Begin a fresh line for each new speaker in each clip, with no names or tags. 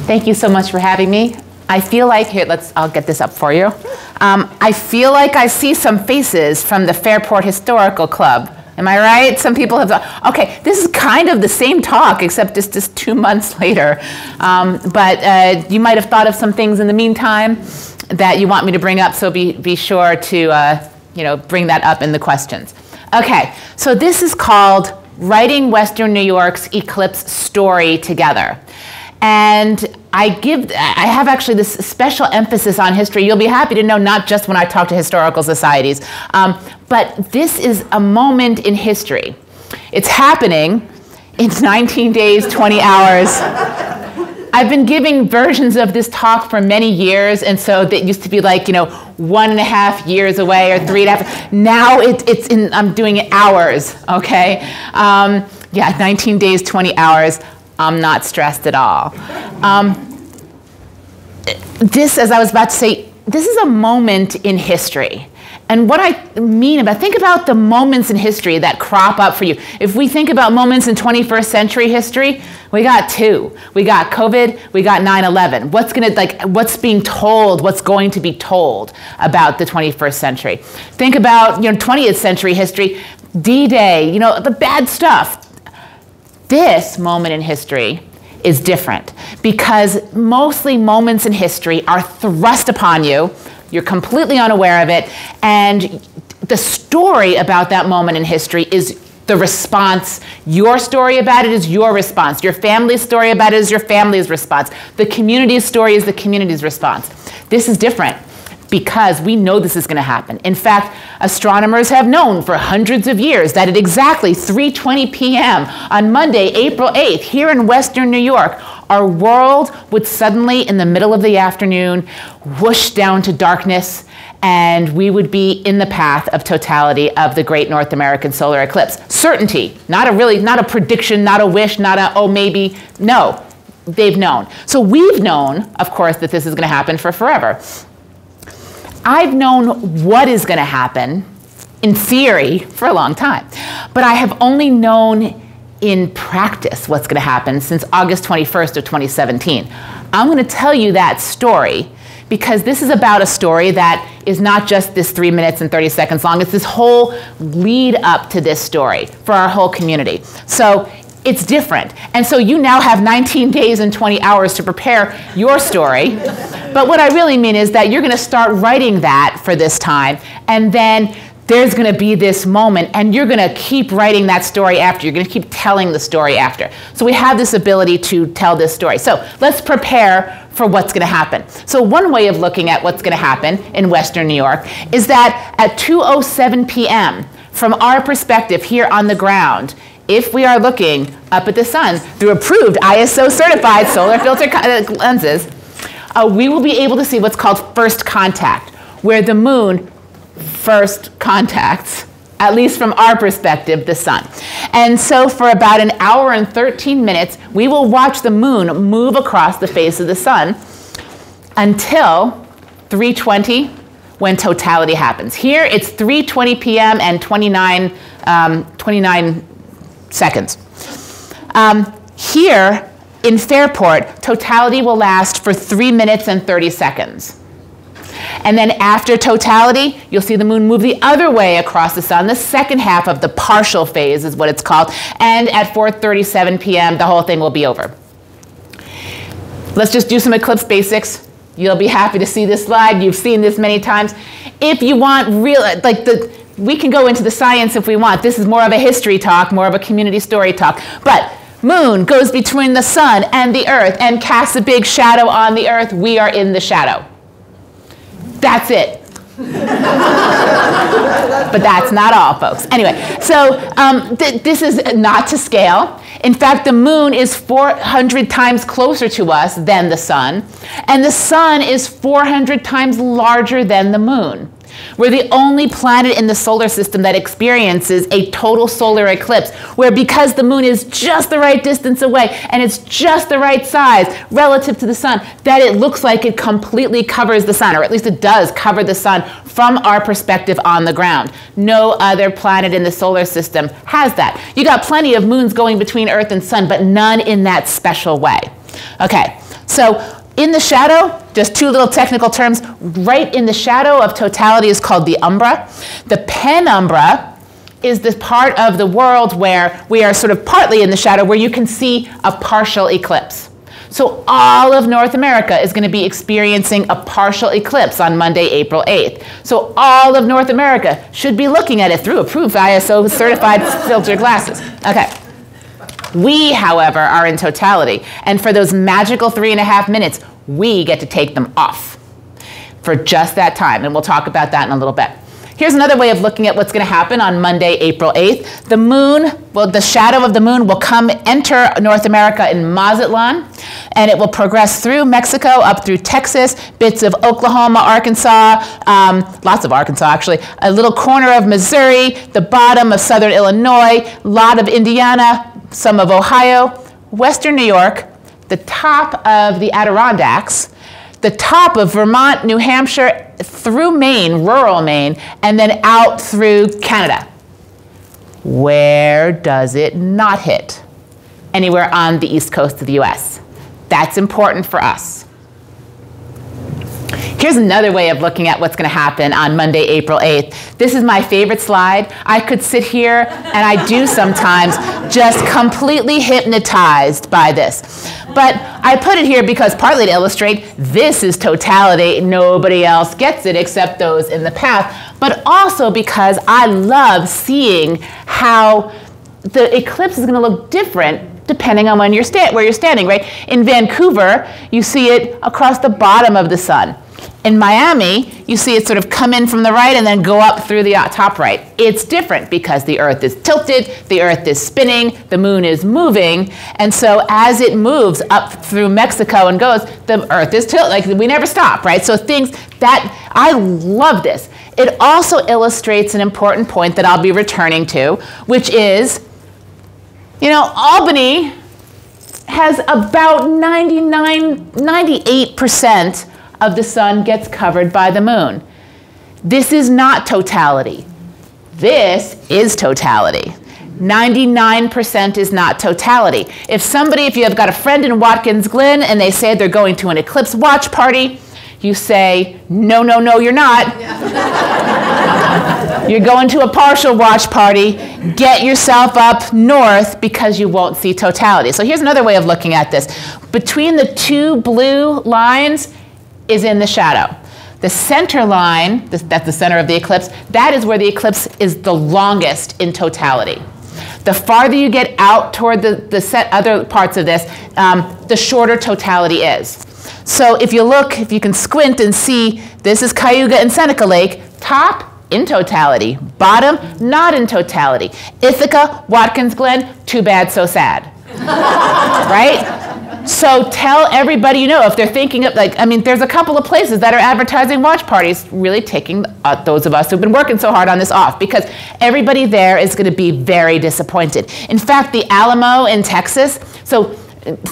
Thank you so much for having me. I feel like, here, I'll get this up for you. I feel like I see some faces from the Fairport Historical Club. Am I right? Some people have thought, okay, this is kind of the same talk, except it's just 2 months later. But you might have thought of some things in the meantime that you want me to bring up, so be sure to bring that up in the questions. Okay, so this is called Writing Western New York's Eclipse Story Together. And I have actually this special emphasis on history. You'll be happy to know, not just when I talk to historical societies, but this is a moment in history. It's happening in 19 days, 20 hours. I've been giving versions of this talk for many years, and so that used to be like, 1.5 years away or 3.5. Now I'm doing it hours, okay? 19 days, 20 hours. I'm not stressed at all. This, as I was about to say, this is a moment in history. And what I mean about, think about the moments in history that crop up for you. If we think about moments in 21st century history, we got 2. We got COVID, we got 9/11. What's being told, what's going to be told about the 21st century? Think about, 20th century history, D-Day, the bad stuff. This moment in history is different because mostly moments in history are thrust upon you. You're completely unaware of it, and the story about that moment in history is the response. Your story about it is your response. Your family's story about it is your family's response. The community's story is the community's response. This is different because we know this is going to happen. In fact, astronomers have known for hundreds of years that at exactly 3:20 p.m. on Monday, April 8th, here in Western New York, our world would suddenly, in the middle of the afternoon, whoosh down to darkness, and we would be in the path of totality of the great North American solar eclipse. Certainty, not a prediction, not a wish, not a, oh, maybe. No, they've known. So we've known, of course, that this is going to happen for forever. I've known what is going to happen, in theory, for a long time. But I have only known in practice what's going to happen since August 21st of 2017. I'm going to tell you that story because this is about a story that is not just this 3 minutes and 30 seconds long. It's this whole lead up to this story for our whole community. So it's different. And so you now have 19 days and 20 hours to prepare your story. But what I really mean is that you're going to start writing that for this time, and then there's going to be this moment, and you're going to keep writing that story after. You're going to keep telling the story after. So we have this ability to tell this story. So let's prepare for what's going to happen. So one way of looking at what's going to happen in Western New York is that at 2:07 p.m., from our perspective here on the ground, if we are looking up at the sun through approved ISO certified solar filter lenses, we will be able to see what's called first contact, where the moon first contacts, at least from our perspective, the sun. And so for about 1 hour and 13 minutes, we will watch the moon move across the face of the sun until 3:20, when totality happens. Here it's 3:20 p.m. and 29 seconds. Here in Fairport, totality will last for 3 minutes and 30 seconds. And then after totality, you'll see the moon move the other way across the sun. The second half of the partial phase is what it's called. And at 4:37 p.m., the whole thing will be over. Let's just do some eclipse basics. You'll be happy to see this slide. You've seen this many times. If you want we can go into the science if we want. This is more of a history talk, more of a community story talk. But moon goes between the sun and the earth and casts a big shadow on the earth. We are in the shadow. That's it. But that's not all, folks. Anyway, so this is not to scale. In fact, the moon is 400 times closer to us than the sun, and the sun is 400 times larger than the moon. We're the only planet in the solar system that experiences a total solar eclipse, where because the moon is just the right distance away and it's just the right size relative to the sun, that it looks like it completely covers the sun, or at least it does cover the sun from our perspective on the ground. No other planet in the solar system has that. You got plenty of moons going between Earth and sun, but none in that special way. Okay, so in the shadow, just two little technical terms, right in the shadow of totality is called the umbra. The penumbra is the part of the world where we are sort of partly in the shadow, where you can see a partial eclipse. So all of North America is going to be experiencing a partial eclipse on Monday, April 8th. So all of North America should be looking at it through approved ISO certified filtered glasses. Okay. We, however, are in totality. And for those magical 3.5 minutes, we get to take them off for just that time. And we'll talk about that in a little bit. Here's another way of looking at what's going to happen on Monday, April 8th. The moon, well, the shadow of the moon will enter North America in Mazatlan, and it will progress through Mexico, up through Texas, bits of Oklahoma, Arkansas, lots of Arkansas actually, a little corner of Missouri, the bottom of southern Illinois, a lot of Indiana, some of Ohio, western New York, the top of the Adirondacks, the top of Vermont, New Hampshire, through Maine, rural Maine, and then out through Canada. Where does it not hit? Anywhere on the east coast of the US. That's important for us. Here's another way of looking at what's going to happen on Monday, April 8th. This is my favorite slide. I could sit here, and I do sometimes, just completely hypnotized by this. But I put it here because partly to illustrate this is totality. Nobody else gets it except those in the path. But also because I love seeing how the eclipse is going to look different depending on where you're standing, right? In Vancouver, you see it across the bottom of the sun. In Miami, you see it sort of come in from the right and then go up through the top right. It's different because the Earth is tilted, the Earth is spinning, the moon is moving, and so as it moves up through Mexico and goes, the Earth is tilted. Like, we never stop, right? So things that, I love this. It also illustrates an important point that I'll be returning to, which is, you know, Albany has about 98% of the sun gets covered by the moon. This is not totality. This is totality. 99% is not totality. If you have got a friend in Watkins Glen and they say they're going to an eclipse watch party, you say, no, no, no, you're not. You're going to a partial watch party. Get yourself up north because you won't see totality. So here's another way of looking at this. Between the two blue lines is in the shadow. The center line, that's the center of the eclipse, that is where the eclipse is the longest in totality. The farther you get out toward the other parts of this, the shorter totality is. So if you can squint and see, this is Cayuga and Seneca Lake, top, in totality, bottom, not in totality. Ithaca, Watkins Glen, too bad, so sad, right? So tell everybody you know, if they're thinking of, like, I mean, there's a couple of places that are advertising watch parties, really taking those of us who've been working so hard on this off, because everybody there is going to be very disappointed. In fact, the Alamo in Texas, so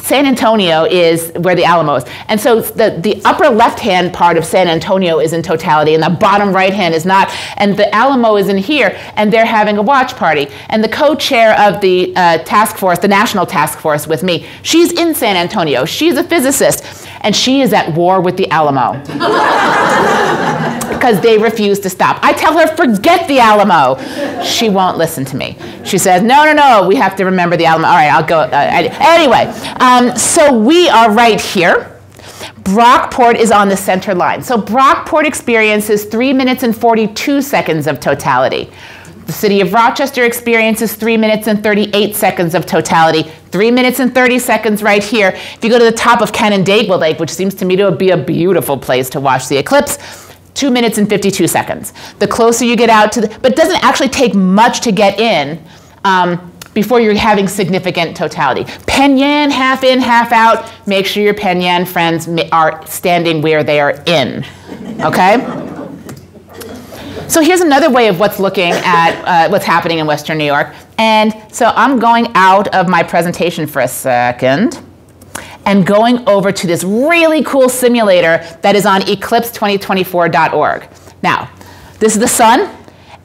San Antonio is where the Alamo is. And so the upper left-hand part of San Antonio is in totality, and the bottom right-hand is not. And the Alamo is in here, and they're having a watch party. And the co-chair of the task force, the national task force with me, she's in San Antonio. She's a physicist, and she is at war with the Alamo. Because they refuse to stop. I tell her, forget the Alamo. She won't listen to me. She says, no, no, no, we have to remember the Alamo. All right, I'll go. Anyway, so we are right here. Brockport is on the center line. So Brockport experiences 3 minutes and 42 seconds of totality. The city of Rochester experiences 3 minutes and 38 seconds of totality. 3 minutes and 30 seconds right here. If you go to the top of Canandaigua Lake, which seems to me to be a beautiful place to watch the eclipse, 2 minutes and 52 seconds. The closer you get out to but it doesn't actually take much to get in before you're having significant totality. Penyan, half in, half out. Make sure your Penyan friends are standing where they are in, okay? So here's another way of what's looking at what's happening in Western New York. And so I'm going out of my presentation for a second and going over to this really cool simulator that is on eclipse2024.org. Now, this is the sun,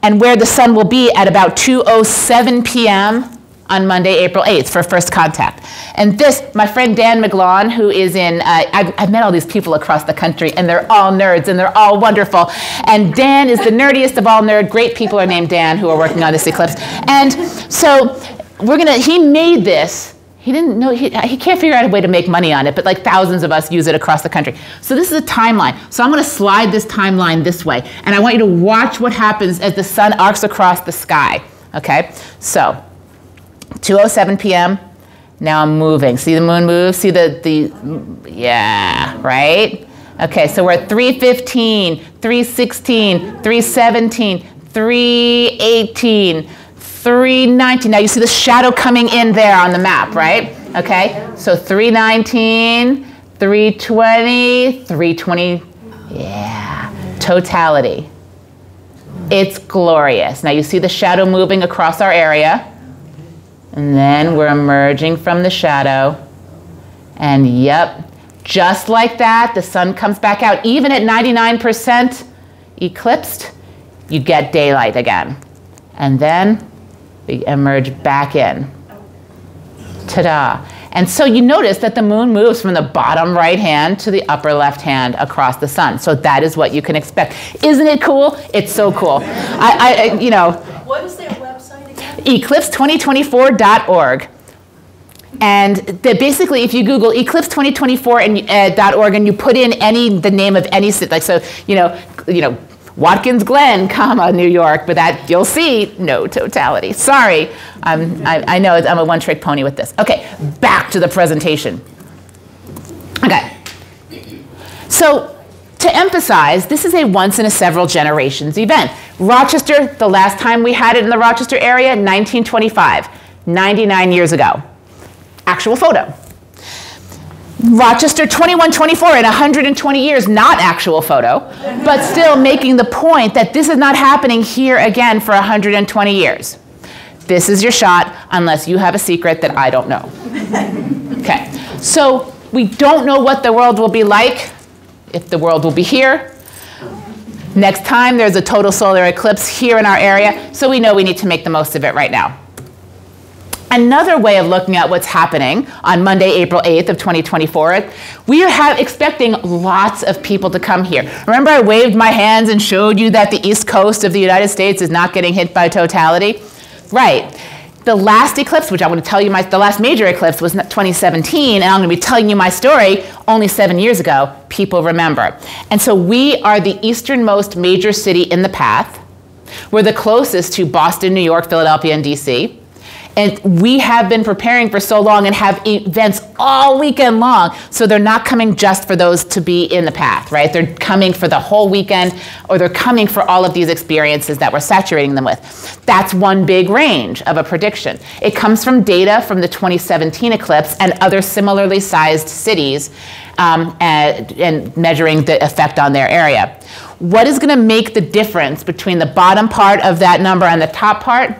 and where the sun will be at about 2:07 p.m. on Monday, April 8th for first contact. And this, my friend Dan McGlawn, who is in, I've met all these people across the country, and they're all nerds, and they're all wonderful. And Dan is the nerdiest of all nerds. Great people are named Dan who are working on this eclipse. And so he made this. He didn't know, he can't figure out a way to make money on it, but like thousands of us use it across the country. So this is a timeline. So I'm going to slide this timeline this way, and I want you to watch what happens as the sun arcs across the sky. Okay? So 2:07 p.m. Now I'm moving. See the moon move? See yeah, right? Okay, so we're at 3:15, 3:16, 3:17, 3:18, 3:19. Now you see the shadow coming in there on the map, right? Okay, so 3:19, 3:20, 3:20, yeah, totality. It's glorious. Now you see the shadow moving across our area, and then we're emerging from the shadow, and yep, just like that, the sun comes back out. Even at 99% eclipsed, you get daylight again. And then we emerge back in. Ta-da. And so you notice that the moon moves from the bottom right hand to the upper left hand across the sun. So that is what you can expect. Isn't it cool? It's so cool. You know.
What is their website again?
Eclipse2024.org. And basically, if you Google Eclipse2024.org and you put in the name of any city, like so, you know, Watkins Glen, comma, New York, but that you'll see no totality. Sorry, I know I'm a one-trick pony with this. Okay, back to the presentation. Okay, so to emphasize, this is a once in a several generations event. Rochester, the last time we had it in the Rochester area, 1925, 99 years ago. Actual photo. Rochester 2124 in 120 years, not actual photo, but still making the point that this is not happening here again for 120 years. This is your shot unless you have a secret that I don't know. Okay, so we don't know what the world will be like, if the world will be here. Next time there's a total solar eclipse here in our area, so we know we need to make the most of it right now. Another way of looking at what's happening on Monday, April 8th of 2024, we are expecting lots of people to come here. Remember I waved my hands and showed you that the east coast of the United States is not getting hit by totality? Right. The last eclipse, which I'm going to tell you, the last major eclipse was 2017, and I'm going to be telling you my story only 7 years ago. People remember. And so we are the easternmost major city in the path. We're the closest to Boston, New York, Philadelphia, and DC. And we have been preparing for so long and have events all weekend long, so they're not coming just for those to be in the path, right? They're coming for the whole weekend, or they're coming for all of these experiences that we're saturating them with. That's one big range of a prediction. It comes from data from the 2017 eclipse and other similarly sized cities and measuring the effect on their area. What is going to make the difference between the bottom part of that number and the top part?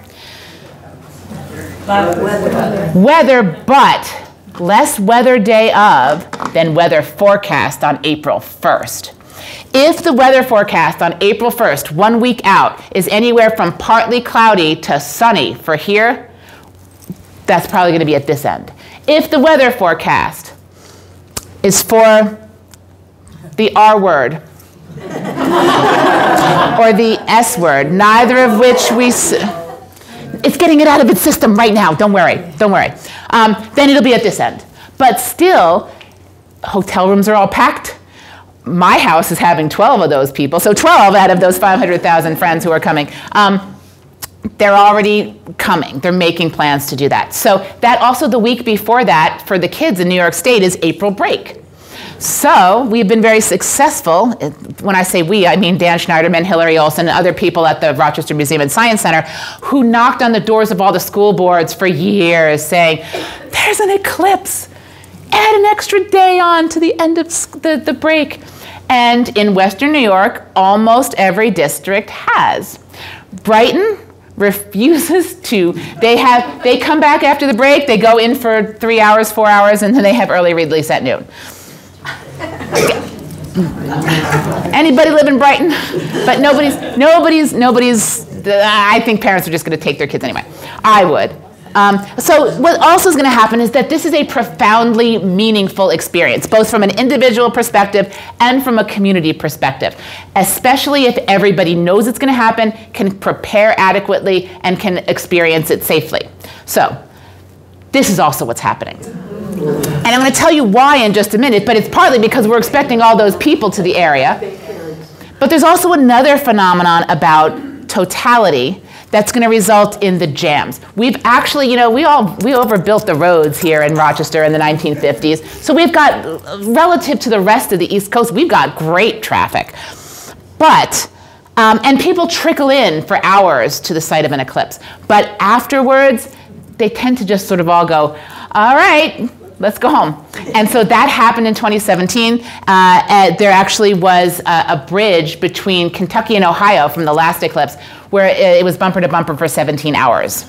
Weather, but less weather day of than weather forecast on April 1st. If the weather forecast on April 1st, 1 week out, is anywhere from partly cloudy to sunny for here, that's probably going to be at this end. If the weather forecast is for the R word or the S word, neither of which we... It's getting it out of its system right now. Don't worry. Don't worry. Then it'll be at this end. But still, hotel rooms are all packed. My house is having 12 of those people. So 12 out of those 500,000 friends who are coming. They're already coming. They're making plans to do that. So that also the week before that for the kids in New York State is April break. So we've been very successful. When I say we, I mean Dan Schneiderman, Hillary Olsen, and other people at the Rochester Museum and Science Center who knocked on the doors of all the school boards for years saying, there's an eclipse. Add an extra day on to the end of the break. And in Western New York, almost every district has. Brighton refuses to. They come back after the break, they go in for 3 hours, 4 hours, and then they have early release at noon. Anybody live in Brighton? But nobody's, I think parents are just going to take their kids anyway. I would. So what also is going to happen is that this is a profoundly meaningful experience, both from an individual perspective and from a community perspective, especially if everybody knows it's going to happen, can prepare adequately, and can experience it safely. So this is also what's happening. And I'm going to tell you why in just a minute, but it's partly because we're expecting all those people to the area. But there's also another phenomenon about totality that's going to result in the jams. We've actually, we overbuilt the roads here in Rochester in the 1950s. So we've got, relative to the rest of the East Coast, we've got great traffic. But, and people trickle in for hours to the site of an eclipse. But afterwards, they tend to just sort of all go, all right, let's go home. And so that happened in 2017. There actually was a bridge between Kentucky and Ohio from the last eclipse where it was bumper to bumper for 17 hours.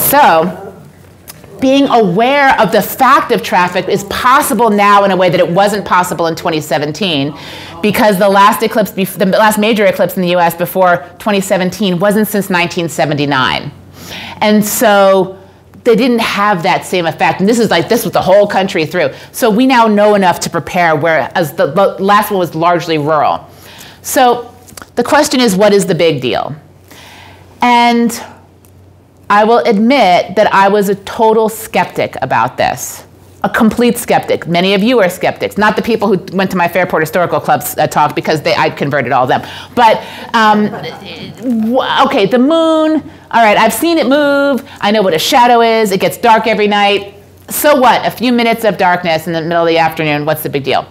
So being aware of the fact of traffic is possible now in a way that it wasn't possible in 2017 because the last eclipse, the last major eclipse in the US before 2017 wasn't since 1979. And so they didn't have that same effect. And this was the whole country through. So we now know enough to prepare, whereas the last one was largely rural. So the question is, what is the big deal? And I will admit that I was a total skeptic about this. A complete skeptic. Many of you are skeptics. Not the people who went to my Fairport Historical Club's talk because I'd converted all of them. But, okay, the moon, all right, I've seen it move. I know what a shadow is. It gets dark every night. So what? A few minutes of darkness in the middle of the afternoon, what's the big deal?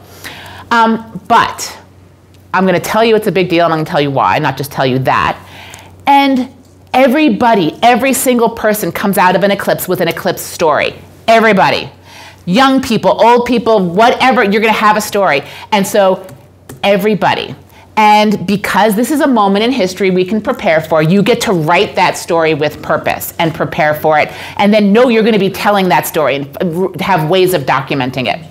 But I'm going to tell you it's a big deal, and I'm going to tell you why, not just tell you that. And everybody, every single person comes out of an eclipse with an eclipse story. Everybody. Young people, old people, whatever, you're going to have a story. And so everybody. And because this is a moment in history we can prepare for, you get to write that story with purpose and prepare for it. And then know you're going to be telling that story and have ways of documenting it.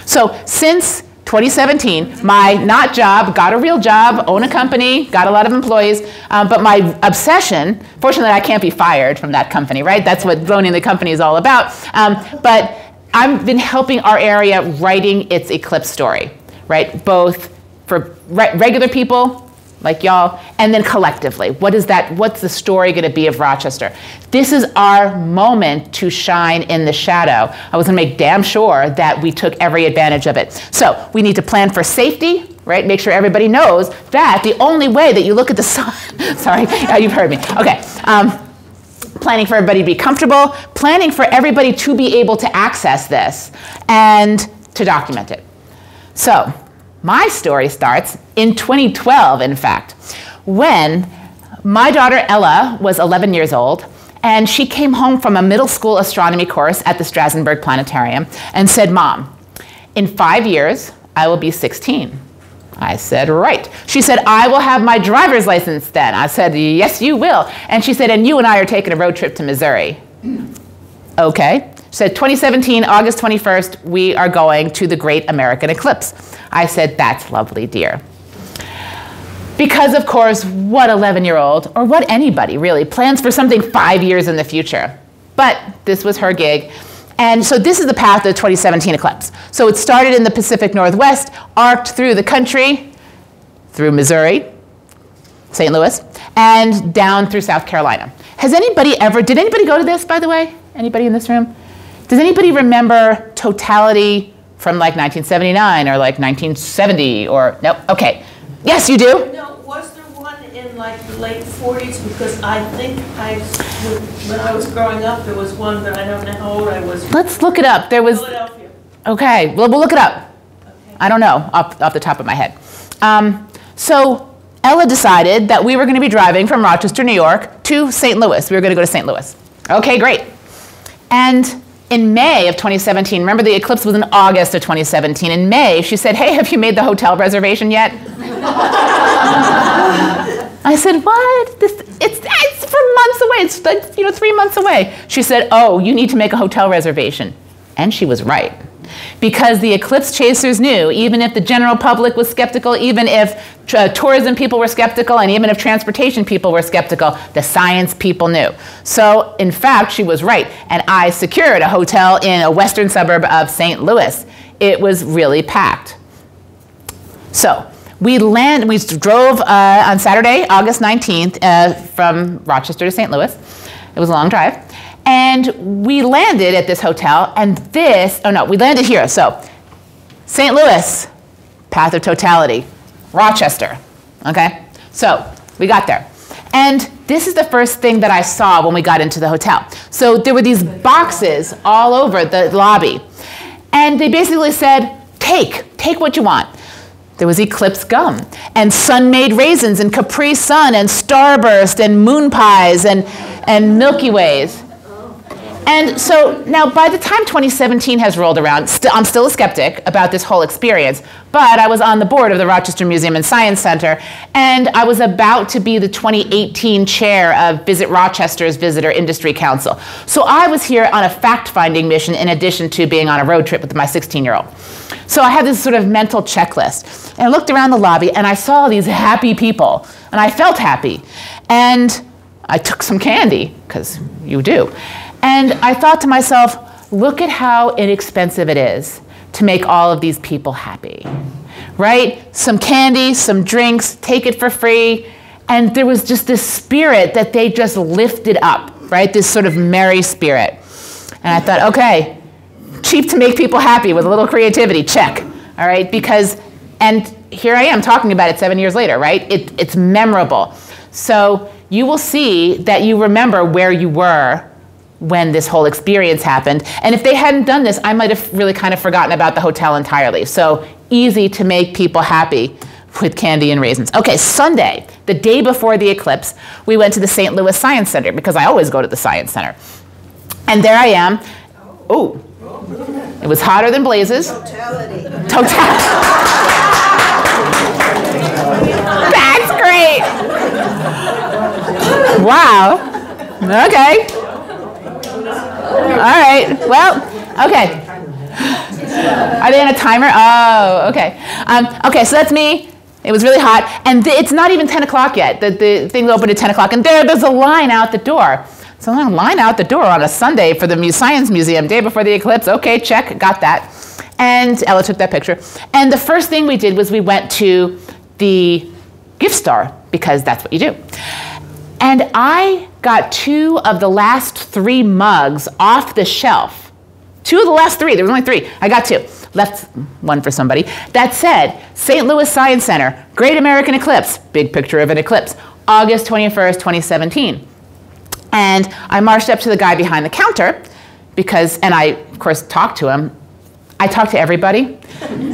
So since 2017, my not job, got a real job, own a company, got a lot of employees, but my obsession, fortunately I can't be fired from that company, right? That's what owning the company is all about. But I've been helping our area writing its eclipse story, right? Both for regular people like y'all, and then collectively. What's the story going to be of Rochester? This is our moment to shine in the shadow. I was going to make damn sure that we took every advantage of it. So we need to plan for safety, right? Make sure everybody knows that the only way that you look at the sun, sorry, you've heard me. Okay. Planning for everybody to be comfortable, planning for everybody to be able to access this and to document it. So my story starts in 2012, in fact, when my daughter Ella was 11 years old, and she came home from a middle school astronomy course at the Strasbourg Planetarium and said, "Mom, in 5 years, I will be 16. I said, right. She said, I will have my driver's license then. I said, yes, you will. And she said, and you and I are taking a road trip to Missouri. Okay. She said, 2017, August 21st, we are going to the Great American Eclipse. I said, that's lovely, dear. Because, of course, what 11-year-old, or what anybody really, plans for something 5 years in the future? But this was her gig. And so this is the path of the 2017 eclipse. So it started in the Pacific Northwest, arced through the country, through Missouri, St. Louis, and down through South Carolina. Did anybody go to this, by the way? Anybody in this room? Does anybody remember totality from like 1979 or like 1970 or, nope, okay. Yes, you do?
No, was there one in like the late 40s? Because I think when I was growing up, there was one, but I don't know how old I was.
Let's look it up. There was,
Philadelphia.
Okay, well, we'll look it up.
Okay.
I don't know off the top of my head. So Ella decided that we were going to be driving from Rochester, New York to St. Louis. We were going to go to St. Louis. Okay, great. And in May of 2017, remember the eclipse was in August of 2017. In May, she said, hey, have you made the hotel reservation yet? I said, what? It's for months away. It's like, 3 months away. She said, oh, you need to make a hotel reservation. And she was right. because the eclipse chasers knew, even if the general public was skeptical, even if tourism people were skeptical, and even if transportation people were skeptical, the science people knew. So, in fact, she was right, and I secured a hotel in a western suburb of St. Louis. It was really packed. So, we drove on Saturday, August 19th, from Rochester to St. Louis. It was a long drive. And we landed at this hotel, and we landed here. So, St. Louis, path of totality. Rochester, okay? So, we got there. And this is the first thing that I saw when we got into the hotel. So, there were these boxes all over the lobby. And they basically said, take what you want. There was Eclipse gum, and sun-made raisins, and Capri Sun, and Starburst, and moon pies, and Milky Ways. And so now by the time 2017 has rolled around, I'm still a skeptic about this whole experience, but I was on the board of the Rochester Museum and Science Center, and I was about to be the 2018 chair of Visit Rochester's Visitor Industry Council. So I was here on a fact-finding mission in addition to being on a road trip with my 16-year-old. So I had this sort of mental checklist, and I looked around the lobby, and I saw these happy people, and I felt happy. And I took some candy, because you do. And I thought to myself, look at how inexpensive it is to make all of these people happy, right? Some candy, some drinks, take it for free. And there was just this spirit that they just lifted up, right? This sort of merry spirit. And I thought, okay, cheap to make people happy with a little creativity, check, all right? And here I am talking about it 7 years later, right? It's memorable. So you will see that you remember where you were when this whole experience happened. And if they hadn't done this, I might have really kind of forgotten about the hotel entirely. So easy to make people happy with candy and raisins. Okay, Sunday, the day before the eclipse, we went to the St. Louis Science Center, because I always go to the Science Center. And there I am. Oh, it was hotter than blazes. Totality. That's great. Wow. Okay. All right, well, okay. Are they on a timer? Oh, okay. Okay, so that's me. It was really hot, and it's not even 10 o'clock yet. The thing opened at 10 o'clock, and there's a line out the door. So a line out the door on a Sunday for the Science Museum, day before the eclipse. Okay, check, got that. And Ella took that picture. And the first thing we did was we went to the gift store, because that's what you do. And I got 2 of the last 3 mugs off the shelf. 2 of the last 3, there was only 3. I got 2, left one for somebody. That said, St. Louis Science Center, Great American Eclipse, big picture of an eclipse, August 21st, 2017. And I marched up to the guy behind the counter, and I, of course, talked to him. I talk to everybody.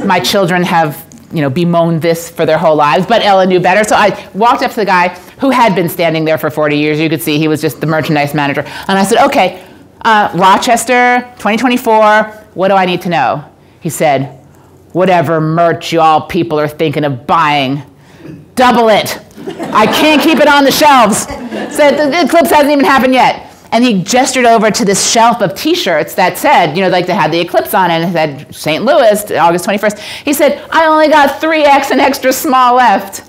My children have bemoaned this for their whole lives, but Ella knew better. So I walked up to the guy who had been standing there for 40 years. You could see he was just the merchandise manager. And I said, okay, Rochester, 2024, what do I need to know? He said, whatever merch y'all people are thinking of buying, double it. I can't keep it on the shelves. Said the eclipse hasn't even happened yet. And he gestured over to this shelf of T-shirts that said, like they had the eclipse on it, and it said St. Louis, August 21st. He said, I only got 3X and extra small left.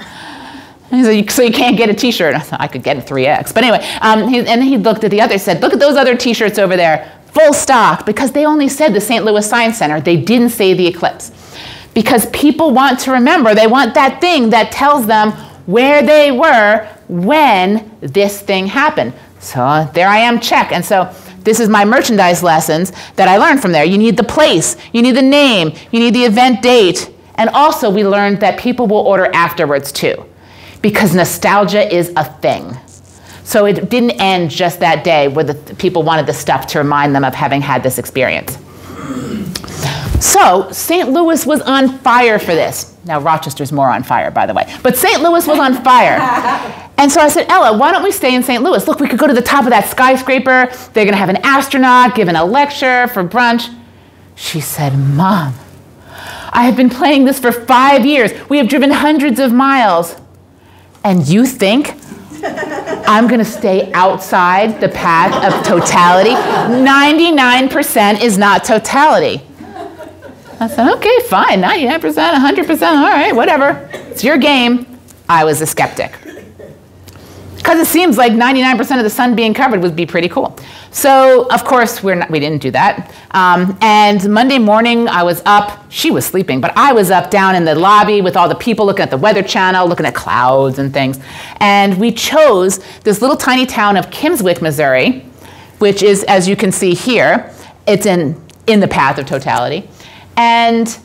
And he said, so you can't get a T-shirt. I thought I could get a 3X. But anyway, and he looked at the other, said, look at those other T-shirts over there, full stock, because they only said the St. Louis Science Center. They didn't say the eclipse. Because people want to remember, they want that thing that tells them where they were when this thing happened. So there I am, check. And so this is my merchandise lessons that I learned from there. You need the place, you need the name, you need the event date. And also we learned that people will order afterwards too, because nostalgia is a thing. So it didn't end just that day where the people wanted the stuff to remind them of having had this experience. So St. Louis was on fire for this. Now Rochester's more on fire, by the way, but St. Louis was on fire. And so I said, Ella, why don't we stay in St. Louis? Look, we could go to the top of that skyscraper. They're gonna have an astronaut giving a lecture for brunch. She said, Mom, I have been playing this for 5 years. We have driven hundreds of miles. And you think I'm gonna stay outside the path of totality? 99% is not totality. I said, okay, fine, 99%, 100%, all right, whatever. It's your game. I was a skeptic. Because it seems like 99% of the sun being covered would be pretty cool. So, of course, we didn't do that. And Monday morning, I was up. She was sleeping, but I was up down in the lobby with all the people looking at the Weather Channel, looking at clouds and things. And we chose this little tiny town of Kimmswick, Missouri, which is, as you can see here, it's in the path of totality. And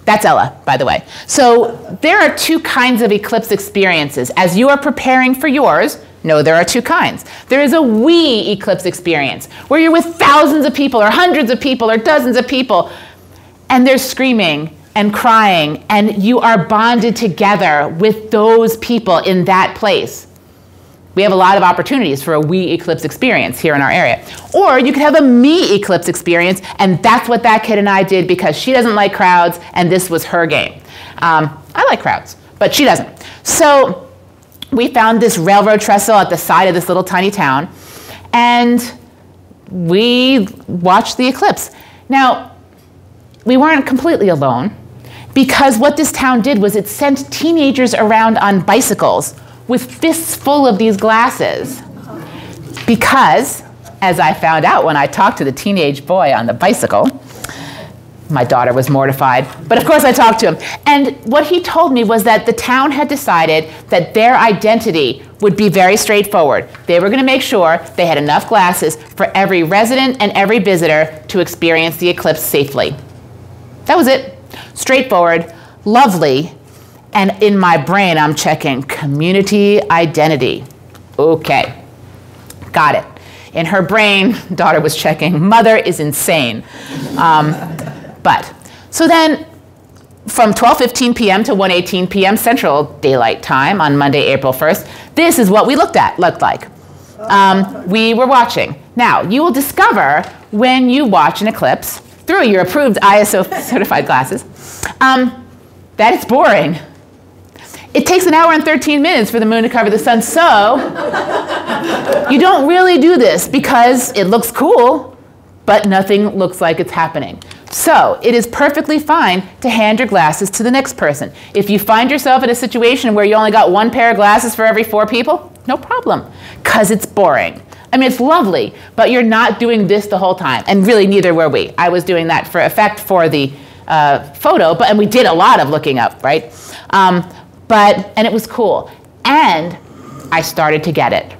that's Ella, by the way. So there are two kinds of eclipse experiences. As you are preparing for yours, know there are two kinds. There is a we eclipse experience, where you're with thousands of people, or hundreds of people, or dozens of people, and they're screaming and crying, and you are bonded together with those people in that place. We have a lot of opportunities for a we eclipse experience here in our area. Or you could have a me eclipse experience, and that's what that kid and I did, because she doesn't like crowds, and this was her game. I like crowds, but she doesn't. So we found this railroad trestle at the side of this little tiny town, and we watched the eclipse. Now, we weren't completely alone, because what this town did was it sent teenagers around on bicycles with fists full of these glasses. Because, as I found out when I talked to the teenage boy on the bicycle, my daughter was mortified, but of course I talked to him. And what he told me was that the town had decided that their identity would be very straightforward. They were gonna make sure they had enough glasses for every resident and every visitor to experience the eclipse safely. That was it. Straightforward, lovely, and in my brain I'm checking community identity. Okay, got it. In her brain, daughter was checking mother is insane. So then from 12:15 p.m. to 1:18 p.m. Central Daylight Time on Monday, April 1st, this is what we looked like. We were watching. Now, you will discover when you watch an eclipse through your approved ISO certified glasses, that it's boring. It takes 1 hour and 13 minutes for the moon to cover the sun, so you don't really do this because it looks cool, but nothing looks like it's happening. So it is perfectly fine to hand your glasses to the next person. If you find yourself in a situation where you only got 1 pair of glasses for every 4 people, no problem, because it's boring. I mean, it's lovely, but you're not doing this the whole time, and really neither were we. I was doing that for effect for the photo, and we did a lot of looking up, right? And it was cool. And I started to get it.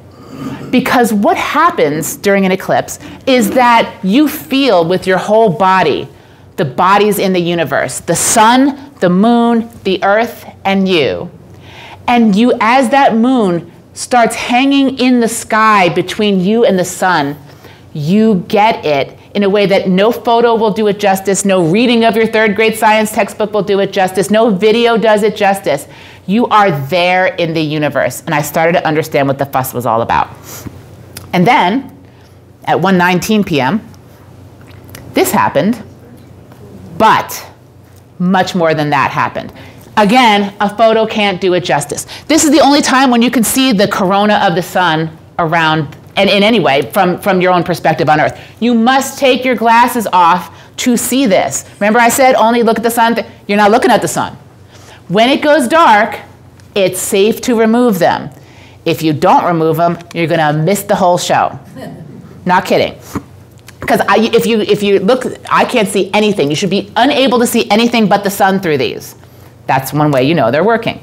Because what happens during an eclipse is that you feel with your whole body the bodies in the universe, the sun, the moon, the earth, and you. And you, as that moon starts hanging in the sky between you and the sun, you get it in a way that no photo will do it justice, no reading of your 3rd grade science textbook will do it justice, no video does it justice. You are there in the universe. And I started to understand what the fuss was all about. And then, at 1:19 p.m., this happened, but much more than that happened. Again, a photo can't do it justice. This is the only time when you can see the corona of the sun around, and in any way, from your own perspective on Earth. You must take your glasses off to see this. Remember I said only look at the sun? You're not looking at the sun. When it goes dark, it's safe to remove them. If you don't remove them, you're gonna miss the whole show. Not kidding. Because if you look, I can't see anything. You should be unable to see anything but the sun through these. That's one way you know they're working.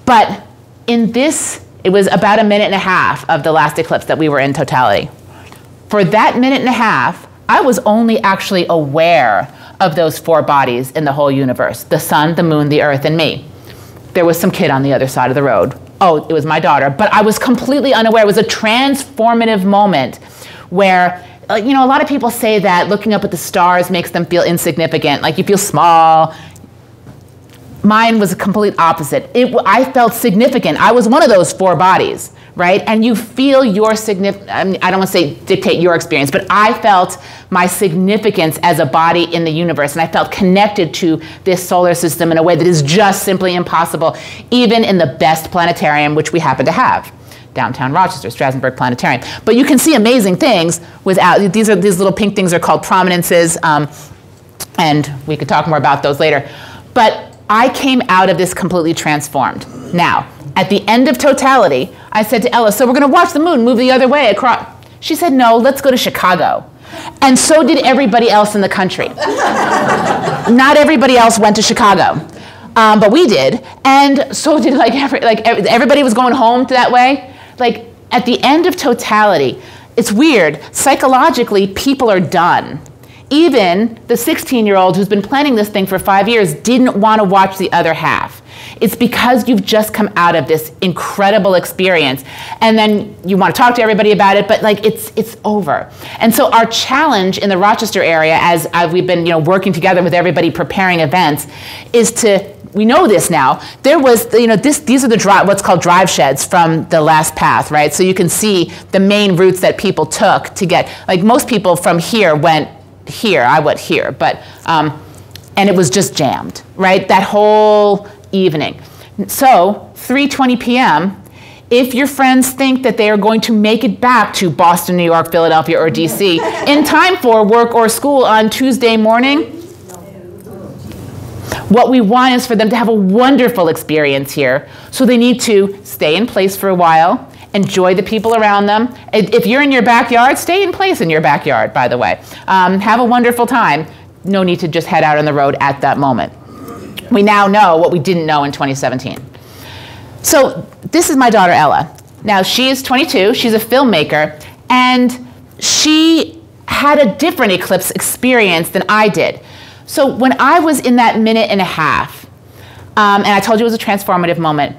But in this, it was about 1.5 minutes of the last eclipse that we were in totality. For that 1.5 minutes, I was only actually aware of those 4 bodies in the whole universe, the sun, the moon, the earth, and me. There was some kid on the other side of the road. Oh, it was my daughter, but I was completely unaware. It was a transformative moment where, you know, a lot of people say that looking up at the stars makes them feel insignificant, like you feel small. Mine was a complete opposite. I felt significant. I was one of those 4 bodies, right? And you feel your significance. I mean, I don't want to say dictate your experience, but I felt my significance as a body in the universe, and I felt connected to this solar system in a way that is just simply impossible, even in the best planetarium, which we happen to have, downtown Rochester, Strasbourg Planetarium. But you can see amazing things without, these little pink things are called prominences. And we could talk more about those later. But I came out of this completely transformed. Now, at the end of totality, I said to Ella, so we're going to watch the moon move the other way across. She said, no, let's go to Chicago. And so did everybody else in the country. Not everybody else went to Chicago, but we did. And so did everybody was going home to that way. Like at the end of totality, it's weird. Psychologically, people are done. Even the 16-year-old who's been planning this thing for 5 years didn't want to watch the other half. It's because you've just come out of this incredible experience, and then you want to talk to everybody about it, but like it's over. And so our challenge in the Rochester area, as we've been working together with everybody preparing events, is to, we know this now, there was, these are the what's called drive sheds from the last path, right? So you can see the main routes that people took to get, like most people from here went here, I went here, but, and it was just jammed, right? That whole evening. So 3:20 p.m., if your friends think that they are going to make it back to Boston, New York, Philadelphia, or DC in time for work or school on Tuesday morning, what we want is for them to have a wonderful experience here. So they need to stay in place for a while, enjoy the people around them. If you're in your backyard, stay in place in your backyard, by the way. Have a wonderful time. No need to just head out on the road at that moment. We now know what we didn't know in 2017. So this is my daughter, Ella. Now, she is 22. She's a filmmaker. And she had a different eclipse experience than I did. So when I was in that minute and a half, and I told you it was a transformative moment,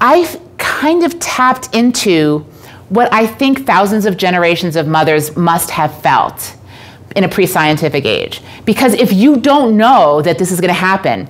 I kind of tapped into what I think thousands of generations of mothers must have felt in a pre-scientific age. Because if you don't know that this is going to happen,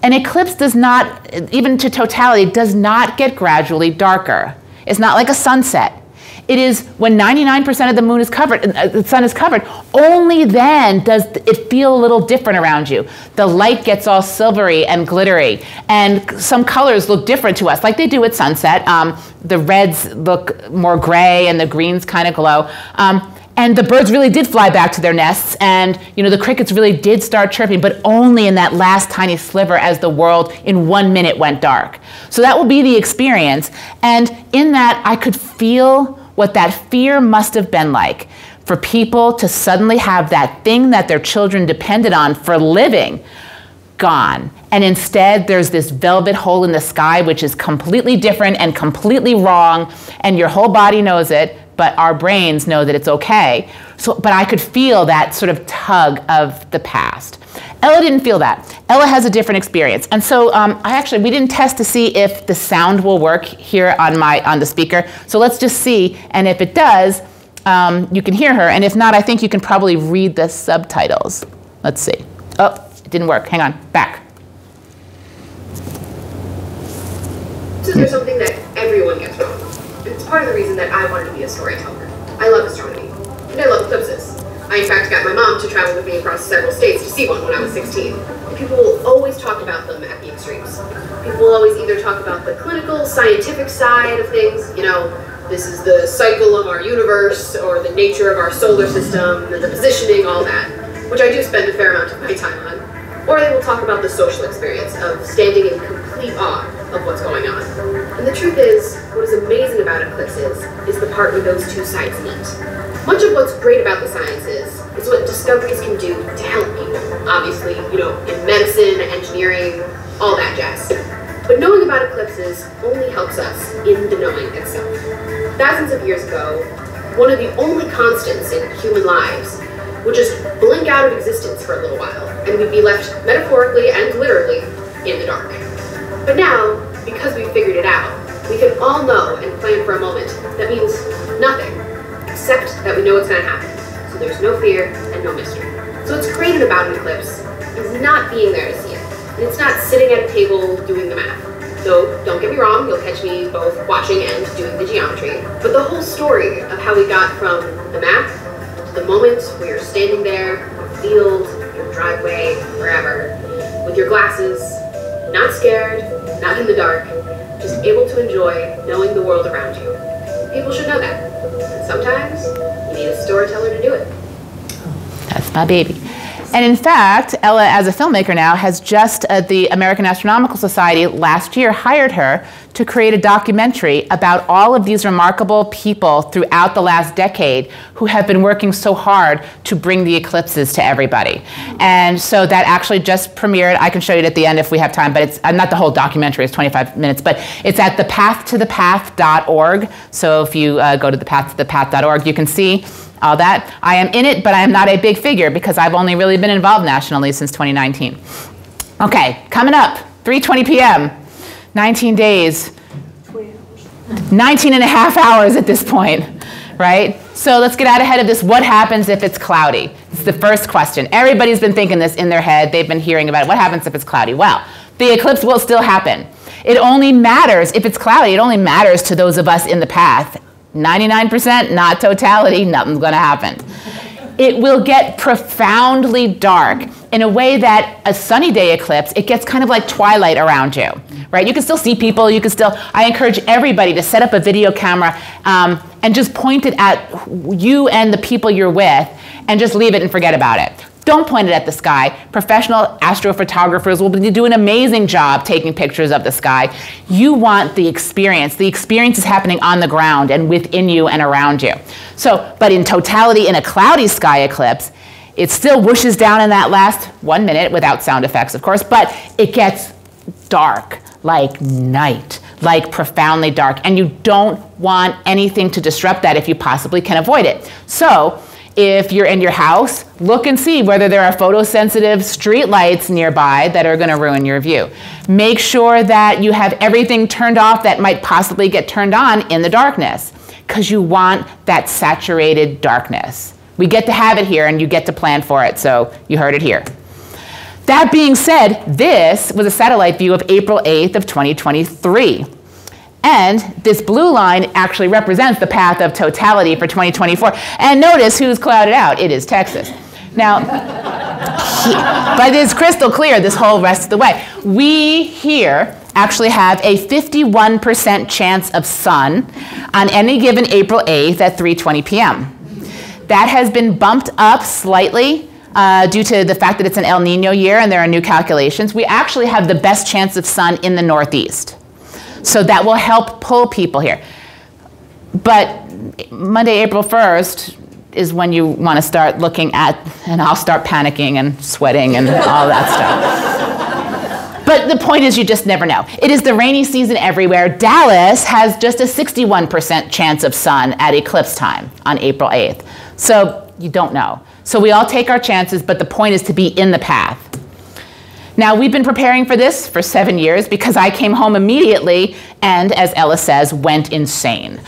an eclipse does not, even to totality, does not get gradually darker. It's not like a sunset. It is when 99% of the moon is covered, the sun is covered, only then does it feel a little different around you. The light gets all silvery and glittery, and some colors look different to us, like they do at sunset. The reds look more gray, and the greens kind of glow. And the birds really did fly back to their nests, and the crickets really did start chirping, but only in that last tiny sliver as the world in 1 minute went dark. So that will be the experience. And in that, I could feel what that fear must have been like for people to suddenly have that thing that their children depended on for living gone. And instead, there's this velvet hole in the sky, which is completely different and completely wrong, and your whole body knows it, but our brains know that it's okay. But I could feel that sort of tug of the past. Ella didn't feel that. Ella has a different experience. And so we didn't test to see if the sound will work here on the speaker. So let's just see, and if it does, you can hear her, and if not, I think you can probably read the subtitles. Let's see. Oh, it didn't work. Hang on, back.
So there's something that everyone gets wrong. It's part of the reason that I wanted to be a storyteller. I love astronomy, and I love eclipses. I in fact got my mom to travel with me across several states to see one when I was 16. And people will always talk about them at the extremes. People will always either talk about the clinical, scientific side of things, this is the cycle of our universe, or the nature of our solar system, and the positioning, all that, which I do spend a fair amount of my time on. Or they will talk about the social experience of standing in complete awe of what's going on. And the truth is, what is amazing about eclipses is the part where those two sides meet. Much of what's great about the sciences is what discoveries can do to help people. Obviously, in medicine, engineering, all that jazz. But knowing about eclipses only helps us in the knowing itself. Thousands of years ago, one of the only constants in human lives would just blink out of existence for a little while, and we'd be left metaphorically and literally in the dark. But now, because we've figured it out, we can all know and plan for a moment that means nothing, except that we know it's going to happen. So there's no fear and no mystery. So what's great about an eclipse is not being there to see it. And it's not sitting at a table doing the math. Though, don't get me wrong, you'll catch me both watching and doing the geometry. But the whole story of how we got from the map to the moment where you're standing there, in a field, your driveway, wherever, with your glasses, not scared, not in the dark, just able to enjoy knowing the world around you. People should know that. And sometimes, you need a storyteller to do it.
That's my baby. And in fact, Ella, as a filmmaker now, has just at the American Astronomical Society last year hired her to create a documentary about all of these remarkable people throughout the last decade who have been working so hard to bring the eclipses to everybody. And so that actually just premiered. I can show you it at the end if we have time, but it's not the whole documentary, it's 25 minutes, but it's at thepathtothepath.org. So if you go to thepathtothepath.org, you can see all that. I am in it, but I am not a big figure because I've only really been involved nationally since 2019. Okay, coming up, 3:20 p.m., 19 days, 19 and a half hours at this point, right? So let's get out ahead of this. What happens if it's cloudy? It's the first question. Everybody's been thinking this in their head. They've been hearing about it. What happens if it's cloudy? Well, the eclipse will still happen. It only matters, if it's cloudy, it only matters to those of us in the path. 99%, not totality, nothing's going to happen. It will get profoundly dark in a way that a sunny day eclipse, it gets kind of like twilight around you, right? You can still see people, you can still, I encourage everybody to set up a video camera and just point it at you and the people you're with and just leave it and forget about it. Don't point it at the sky. Professional astrophotographers will do an amazing job taking pictures of the sky. You want the experience. The experience is happening on the ground and within you and around you. So, but in totality, in a cloudy sky eclipse, it still whooshes down in that last 1 minute without sound effects, of course, but it gets dark, like night, like profoundly dark. And you don't want anything to disrupt that if you possibly can avoid it. So, if you're in your house, look and see whether there are photosensitive street lights nearby that are going to ruin your view. Make sure that you have everything turned off that might possibly get turned on in the darkness, because you want that saturated darkness. We get to have it here, and you get to plan for it, so you heard it here. That being said, this was a satellite view of April 8th of 2023. And this blue line actually represents the path of totality for 2024. And notice who's clouded out. It is Texas. Now, but it's crystal clear this whole rest of the way. We here actually have a 51% chance of sun on any given April 8th at 3:20 p.m. That has been bumped up slightly due to the fact that it's an El Nino year and there are new calculations. We actually have the best chance of sun in the Northeast. So that will help pull people here. But Monday, April 1st is when you want to start looking at, and I'll start panicking and sweating and all that stuff. But the point is, you just never know. It is the rainy season everywhere. Dallas has just a 61% chance of sun at eclipse time on April 8th. So you don't know. So we all take our chances, but the point is to be in the path. Now, we've been preparing for this for 7 years because I came home immediately and, as Ella says, went insane.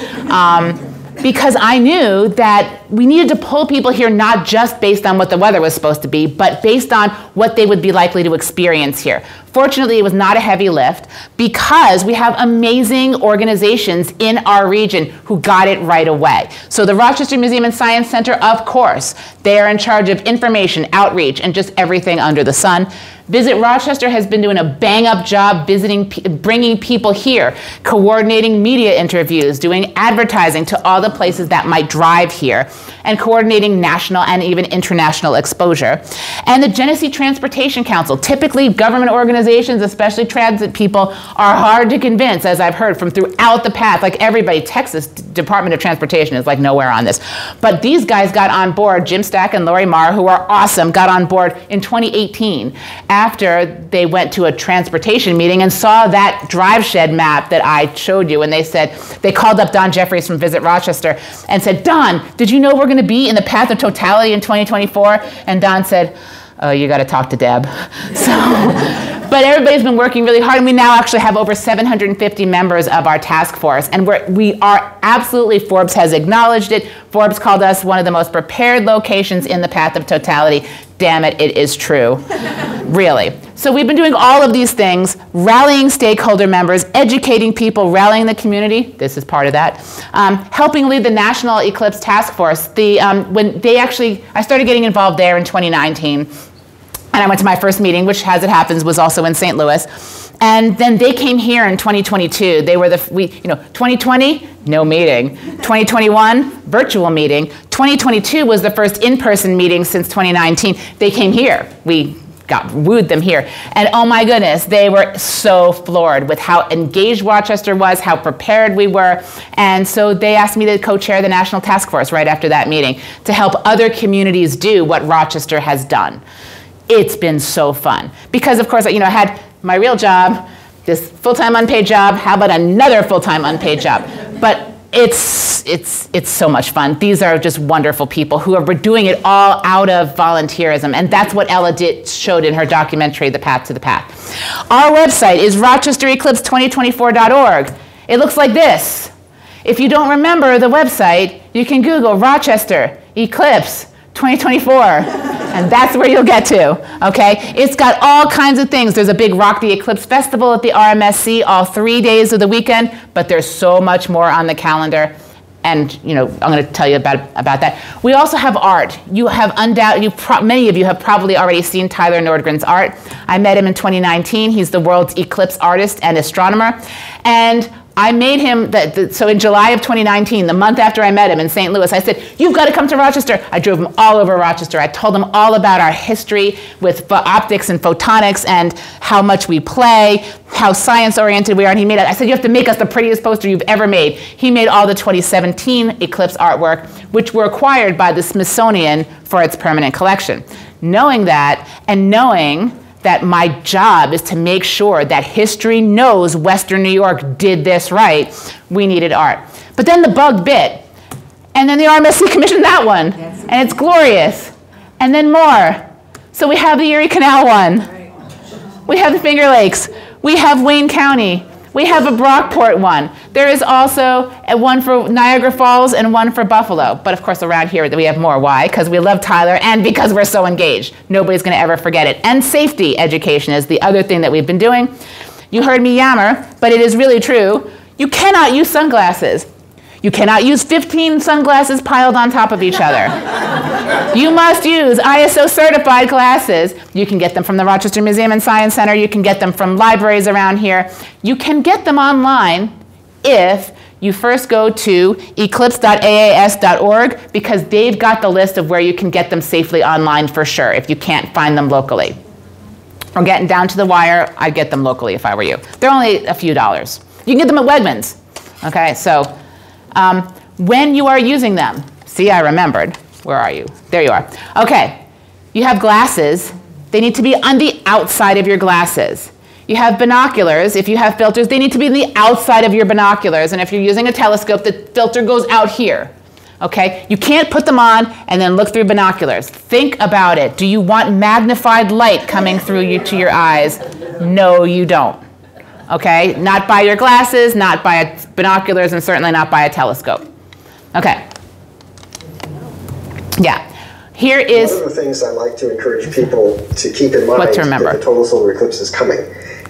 Because I knew that we needed to pull people here not just based on what the weather was supposed to be, but based on what they would be likely to experience here. Fortunately, it was not a heavy lift because we have amazing organizations in our region who got it right away. So the Rochester Museum and Science Center, of course, they are in charge of information, outreach, and just everything under the sun. Visit Rochester has been doing a bang-up job bringing people here, coordinating media interviews, doing advertising to all the places that might drive here, and coordinating national and even international exposure. And the Genesee Transportation Council, typically government organizations, especially transit people, are hard to convince, as I've heard from throughout the path. Like everybody, Texas Department of Transportation is like nowhere on this. But these guys got on board, Jim Stack and Lori Marr, who are awesome, got on board in 2018 after they went to a transportation meeting and saw that drive shed map that I showed you. And they said, they called up Don Jeffries from Visit Rochester and said, Don, did you know we're going to be in the path of totality in 2024? And Don said, oh, you got to talk to Deb. But everybody's been working really hard, and we now actually have over 750 members of our task force, and we are absolutely, Forbes has acknowledged it. Forbes called us one of the most prepared locations in the path of totality. Damn it, it is true. Really. So we've been doing all of these things, rallying stakeholder members, educating people, rallying the community. This is part of that. Helping lead the National Eclipse Task Force. I started getting involved there in 2019. And I went to my first meeting, which, as it happens, was also in St. Louis. And then they came here in 2022. They were 2020, no meeting. 2021, virtual meeting. 2022 was the first in-person meeting since 2019. They came here. We wooed them here. And oh my goodness, they were so floored with how engaged Rochester was, how prepared we were. And so they asked me to co-chair the National Task Force right after that meeting to help other communities do what Rochester has done. It's been so fun. Because of course, I had my real job, this full-time unpaid job. How about another full-time unpaid job? But it's so much fun. These are just wonderful people who are doing it all out of volunteerism. And that's what Ella showed in her documentary, The Path to the Path. Our website is rochestereclipse2024.org. It looks like this. If you don't remember the website, you can Google Rochester Eclipse 2024. And that's where you'll get to, okay? It's got all kinds of things. There's a big Rock the Eclipse festival at the RMSC all 3 days of the weekend, but there's so much more on the calendar. And I'm going to tell you about that. We also have art. You have many of you have probably already seen Tyler Nordgren's art. I met him in 2019. He's the world's eclipse artist and astronomer. And I made him, so in July of 2019, the month after I met him in St. Louis, I said, you've got to come to Rochester. I drove him all over Rochester. I told him all about our history with optics and photonics and how much we play, how science-oriented we are. And he made it. I said, you have to make us the prettiest poster you've ever made. He made all the 2017 Eclipse artwork, which were acquired by the Smithsonian for its permanent collection. Knowing that, and knowing that my job is to make sure that history knows Western New York did this right, we needed art. But then the bug bit, and then the RMSC commissioned that one, and it's glorious, and then more. So we have the Erie Canal one, we have the Finger Lakes, we have Wayne County, we have a Brockport one. There is also one for Niagara Falls and one for Buffalo. But of course around here we have more. Why? Because we love Tyler and because we're so engaged. Nobody's going to ever forget it. And safety education is the other thing that we've been doing. You heard me yammer, but it is really true. You cannot use sunglasses. You cannot use 15 sunglasses piled on top of each other. You must use ISO certified glasses. You can get them from the Rochester Museum and Science Center. You can get them from libraries around here. You can get them online if you first go to eclipse.aas.org because they've got the list of where you can get them safely online for sure if you can't find them locally. We're getting down to the wire. I'd get them locally if I were you. They're only a few dollars. You can get them at Wegmans. Okay, so when you are using them, see, I remembered. Where are you? There you are. Okay, you have glasses. They need to be on the outside of your glasses. You have binoculars. If you have filters, they need to be on the outside of your binoculars. And if you're using a telescope, the filter goes out here. Okay, you can't put them on and then look through binoculars. Think about it. Do you want magnified light coming through you to your eyes? No, you don't. Okay, not by your glasses, not by binoculars, and certainly not by a telescope. Okay. Yeah. Here is
one of the things I like to encourage people to keep in mind
what to remember.
That the total solar eclipse is coming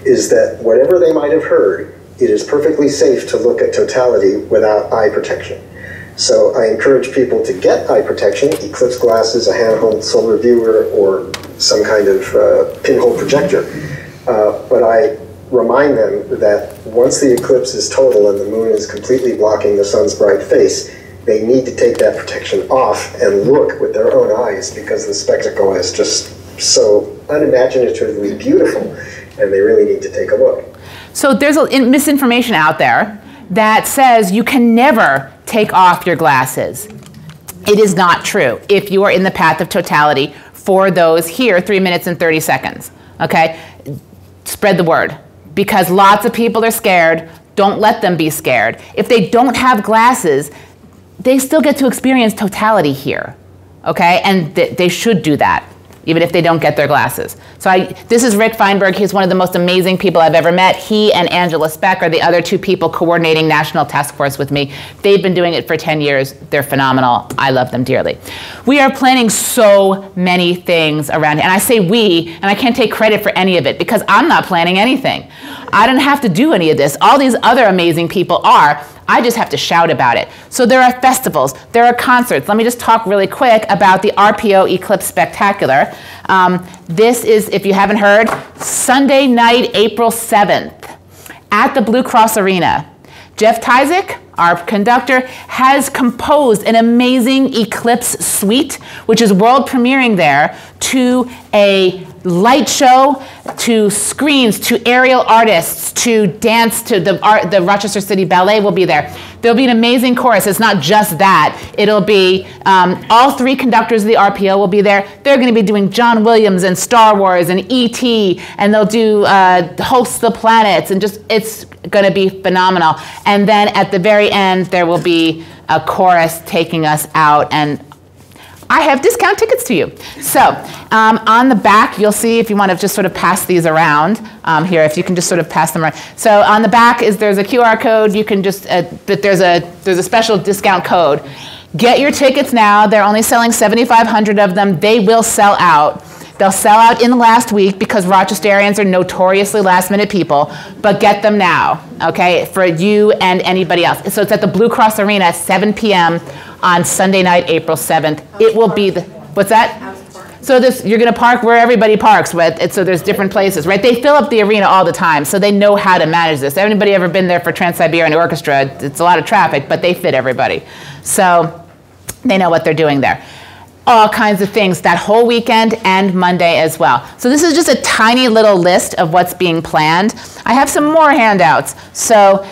is that whatever they might have heard, it is perfectly safe to look at totality without eye protection. So I encourage people to get eye protection, eclipse glasses, a handheld solar viewer, or some kind of pinhole projector. But I remind them that once the eclipse is total and the moon is completely blocking the sun's bright face, they need to take that protection off and look with their own eyes because the spectacle is just so unimaginatively beautiful and they really need to take a look.
So there's misinformation out there that says you can never take off your glasses. It is not true if you are in the path of totality for those here 3 minutes and 30 seconds. Okay? Spread the word. Because lots of people are scared. Don't let them be scared. If they don't have glasses, they still get to experience totality here, okay? And they should do that, even if they don't get their glasses. So this is Rick Feinberg. He's one of the most amazing people I've ever met. He and Angela Speck are the other two people coordinating National Task Force with me. They've been doing it for 10 years. They're phenomenal. I love them dearly. We are planning so many things around here. And I say we, and I can't take credit for any of it because I'm not planning anything. I don't have to do any of this. All these other amazing people are. I just have to shout about it. So there are festivals, there are concerts. Let me just talk really quick about the RPO Eclipse Spectacular. This is, if you haven't heard, Sunday night, April 7th at the Blue Cross Arena. Jeff Tyzik, our conductor, has composed an amazing Eclipse suite, which is world premiering there, to a light show, to screens, to aerial artists, to dance, to the Rochester City Ballet will be there. There'll be an amazing chorus. It's not just that. It'll be, all 3 conductors of the RPO will be there. They're going to be doing John Williams and Star Wars and E.T., and they'll do Host the Planets, and just, it's going to be phenomenal. And then at the very end, there will be a chorus taking us out, and I have discount tickets to you. So on the back, you'll see, if you want to just sort of pass these around here, if you can just sort of pass them around. So on the back there's a QR code. You can just, but there's a special discount code. Get your tickets now. They're only selling 7,500 of them. They will sell out. They'll sell out in the last week because Rochesterians are notoriously last-minute people, but get them now, okay, for you and anybody else. So it's at the Blue Cross Arena at 7 p.m. on Sunday night, April 7th. It will be the, what's that? So you're going to park where everybody parks, right? So there's different places, right? They fill up the arena all the time, so they know how to manage this. Anybody ever been there for Trans-Siberian Orchestra? It's a lot of traffic, but they fit everybody. So they know what they're doing there. All kinds of things that whole weekend and Monday as well. So this is just a tiny little list of what's being planned. I have some more handouts. So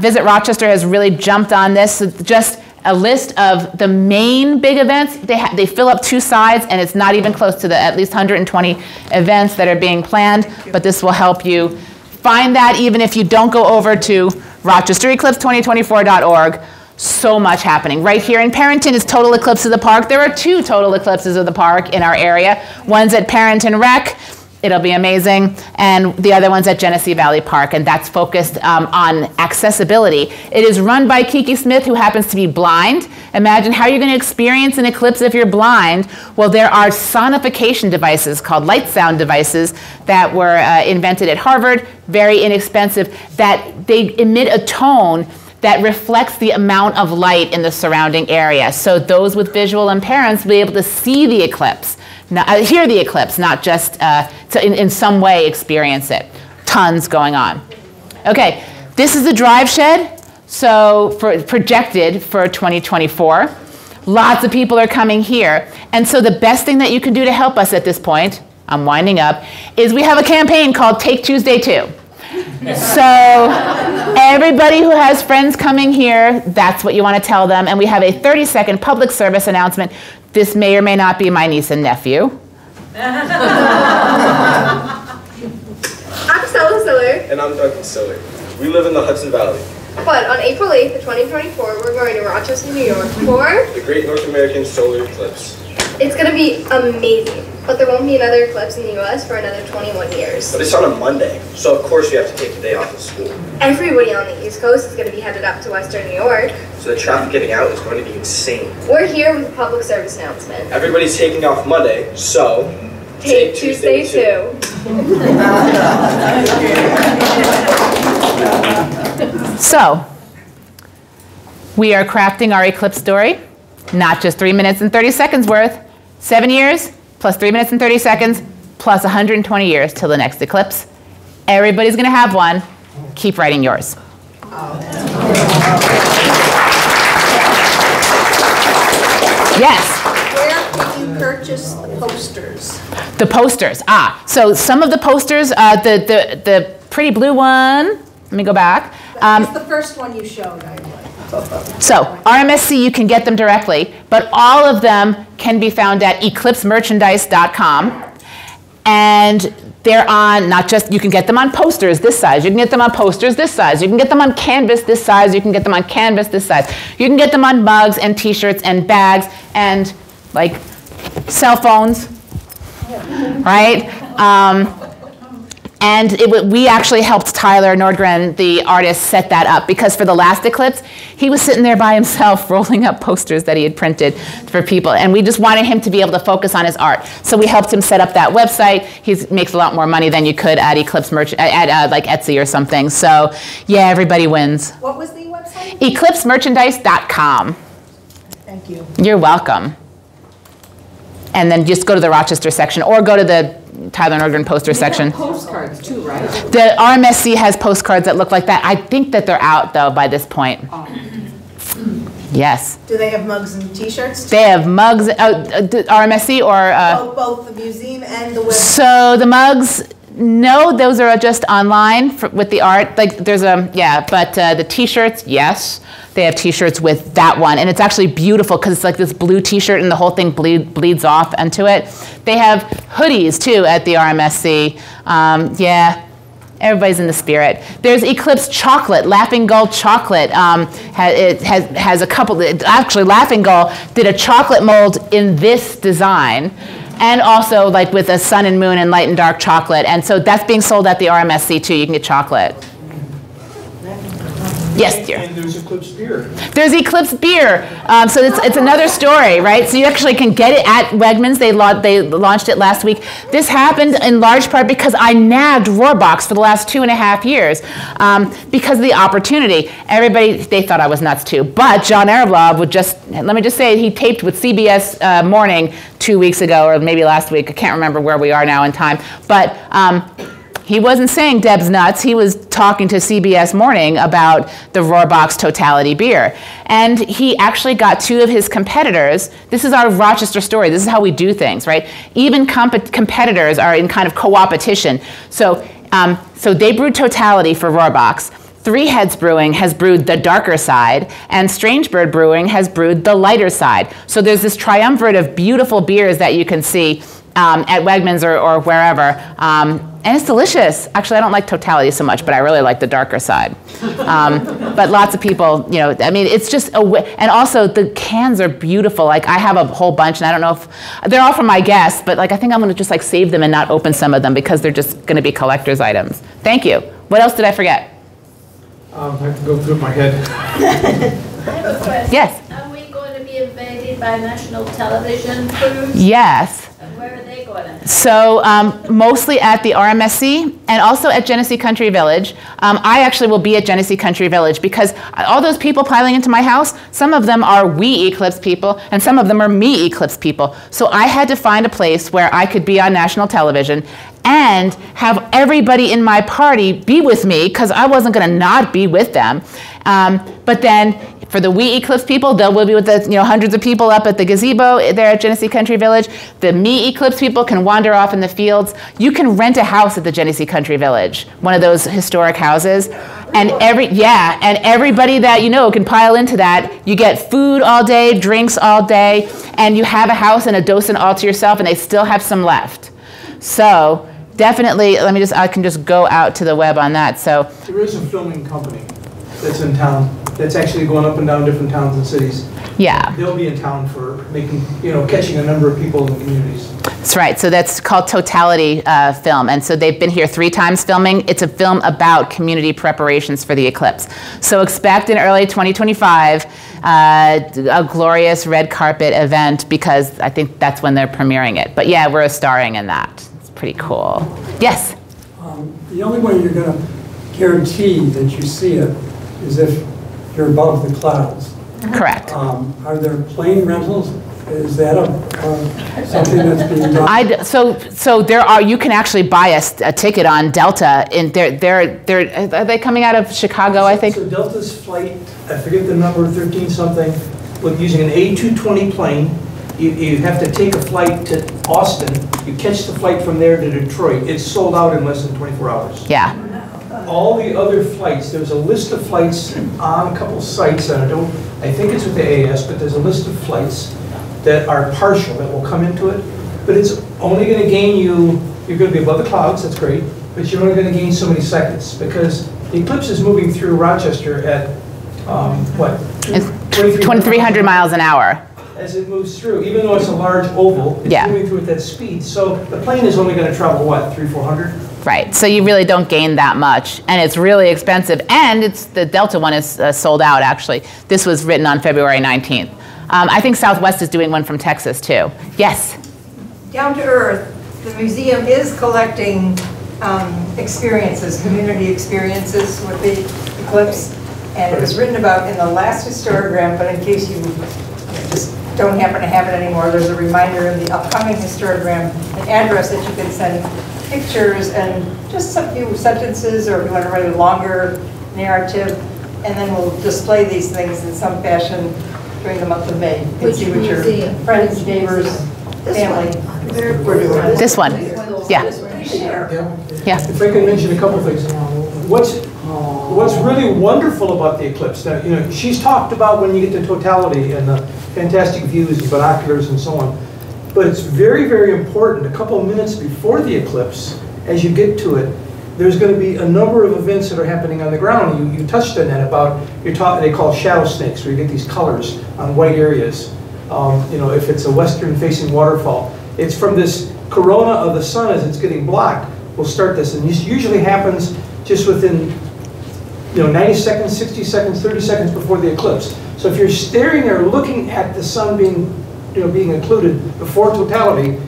Visit Rochester has really jumped on this. So just a list of the main big events. They fill up 2 sides, and it's not even close to the at least 120 events that are being planned, but this will help you find that even if you don't go over to RochesterEclipse2024.org. So much happening. Right here in Perinton is Total Eclipse of the Park. There are 2 Total Eclipses of the Park in our area. One's at Perinton Rec. It'll be amazing. And the other one's at Genesee Valley Park, and that's focused on accessibility. It is run by Kiki Smith, who happens to be blind. Imagine how you're going to experience an eclipse if you're blind. Well, there are sonification devices called light sound devices that were invented at Harvard, very inexpensive, that they emit a tone that reflects the amount of light in the surrounding area. So those with visual impairments will be able to see the eclipse, hear the eclipse, not just to in some way experience it. Tons going on. Okay, this is the drive shed. So projected for 2024. Lots of people are coming here. And so the best thing that you can do to help us at this point, I'm winding up, is we have a campaign called Take Tuesday 2. So everybody who has friends coming here, that's what you want to tell them. And we have a 30-second public service announcement. This may or may not be my niece and nephew.
I'm Stella Stiller.
And I'm Duncan Stiller. We live in the Hudson Valley.
But on April 8th of 2024, we're going to Rochester, New York for
the Great North American Solar Eclipse.
It's going to be amazing, but there won't be another eclipse in the U.S. for another 21 years.
But it's on a Monday, so of course we have to take the day off of school.
Everybody on the East Coast is going to be headed up to Western New York.
So the traffic getting out is going to be insane.
We're here with a public service announcement.
Everybody's taking off Monday, so
Take Tuesday 2.
So we are crafting our eclipse story, not just 3 minutes and 30 seconds worth. 7 years plus 3 minutes and 30 seconds plus 120 years till the next eclipse. Everybody's going to have one. Keep writing yours. Yes?
Where can you purchase the posters?
The posters. So some of the posters, the pretty blue one, let me go back.
It's the first one you showed, I believe.
So RMSC, you can get them directly, but all of them can be found at eclipsemerchandise.com. And they're on, not just, you can get them on posters this size, you can get them on posters this size, you can get them on canvas this size, you can get them on canvas this size. You can get them on mugs and t-shirts and bags and like cell phones, right? And we actually helped Tyler Nordgren, the artist, set that up because for the last eclipse, he was sitting there by himself rolling up posters that he had printed for people. And we just wanted him to be able to focus on his art. So we helped him set up that website. He makes a lot more money than you could at Eclipse like Etsy or something. So yeah, everybody wins.
What was the website?
eclipsemerchandise.com.
Thank you.
You're welcome. And then just go to the Rochester section or go to the Tyler Nordgren poster section.
Postcards too, right?
The RMSC has postcards that look like that. I think that they're out though by this point. Yes.
Do they have mugs and T-shirts?
They have mugs, RMSC or?
Both the museum and the web.
So the mugs, no, those are just online with the art. Like there's but the T-shirts, yes. They have T-shirts with that one, and it's actually beautiful because it's like this blue T-shirt and the whole thing bleeds off into it. They have hoodies too at the RMSC. Yeah, everybody's in the spirit. There's Eclipse chocolate, Laughing Gull chocolate. It has a couple. Actually, Laughing Gull did a chocolate mold in this design, and also like with a sun and moon and light and dark chocolate. And so that's being sold at the RMSC too. You can get chocolate. Yes, dear.
And there's Eclipse beer.
There's Eclipse beer. So it's another story, right? So you actually can get it at Wegmans. They launched it last week. This happened in large part because I nagged Rohrbox for the last 2.5 years because of the opportunity. Everybody, they thought I was nuts too. But John Arevlov would let me just say, he taped with CBS Morning 2 weeks ago, or maybe last week. I can't remember where we are now in time. But he wasn't saying Deb's nuts. He was talking to CBS Morning about the Rohrbox Totality beer. And he actually got 2 of his competitors. This is our Rochester story. This is how we do things, right? Even competitors are in kind of co-opetition. So they brewed Totality for Rohrbox. Three Heads Brewing has brewed the darker side, and Strange Bird Brewing has brewed the lighter side. So there's this triumvirate of beautiful beers that you can see at Wegmans or wherever. And it's delicious. Actually, I don't like Totality so much, but I really like the darker side. But lots of people, I mean, it's just and also the cans are beautiful. Like I have a whole bunch, and I don't know if they're all from my guests, but like I think I'm going to just like save them and not open some of them because they're just going to be collector's items. Thank you. What else did I forget?
I have to go through my head.
I have a question.
Yes.
Are we going to be invaded by national television crews?
Yes.
And where are they going to?
So mostly at the RMSC and also at Genesee Country Village. I actually will be at Genesee Country Village because all those people piling into my house, some of them are We Eclipse people and some of them are Me Eclipse people. So I had to find a place where I could be on national television and have everybody in my party be with me because I wasn't going to not be with them. But then for the We Eclipse people, they will be with the hundreds of people up at the gazebo there at Genesee Country Village. The Me Eclipse people can wander off in the fields. You can rent a house at the Genesee Country Village, one of those historic houses. And everybody that can pile into that. You get food all day, drinks all day, and you have a house and a docent all to yourself, and they still have some left. So definitely, I can just go out to the web on that. So
there is a filming company that's in town that's actually going up and down different towns and cities.
Yeah.
They'll be in town for catching a number of people in the communities.
That's right. So that's called Totality Film. And so they've been here 3 times filming. It's a film about community preparations for the eclipse. So expect in early 2025 a glorious red carpet event because I think that's when they're premiering it. But yeah, we're starring in that. It's pretty cool. Yes?
The only way you're going to guarantee that you see it is if you're above the clouds.
Correct.
Are there plane rentals? Is that something that's being done?
So there are. You can actually buy a ticket on Delta. Are they coming out of Chicago? I think.
So Delta's flight, I forget the number, 13 something, with using an A220 plane. You have to take a flight to Austin. You catch the flight from there to Detroit. It's sold out in less than 24 hours.
Yeah.
All the other flights, there's a list of flights on a couple sites, and I think it's with the AAS, but there's a list of flights that are partial, that will come into it. But it's only going to gain you're going to be above the clouds, that's great, but you're only going to gain so many seconds because the eclipse is moving through Rochester at,
2,300 miles an hour.
As it moves through, even though it's a large oval, it's moving through at that speed. So the plane is only going to travel, 300-400?
Right, so you really don't gain that much, and it's really expensive, and the Delta one is sold out, actually. This was written on February 19th. I think Southwest is doing one from Texas, too. Yes?
Down to earth, the museum is collecting experiences, community experiences with the eclipse. And it was written about in the last histogram, but in case you just don't happen to have it anymore, there's a reminder in the upcoming histogram, an address that you can send pictures and just a few sentences, or if you want to write a longer narrative, and then we'll display these things in some fashion during the month of May. You can see what your friends, neighbors, family were doing.
This one. Yeah. Yeah.
If I can mention a couple things. What's really wonderful about the eclipse, now, you know, she's talked about when you get to totality and the fantastic views and binoculars and so on, but it's very, very important, a couple of minutes before the eclipse, as you get to it, there's going to be a number of events that are happening on the ground. You touched on that about, they call shadow snakes, where you get these colors on white areas. You know, if it's a western-facing waterfall, it's from this corona of the sun as it's getting blocked, will start this, and this usually happens just within, you know, 90 seconds, 60 seconds, 30 seconds before the eclipse. So if you're staring there looking at the sun being, you know, being included before totality,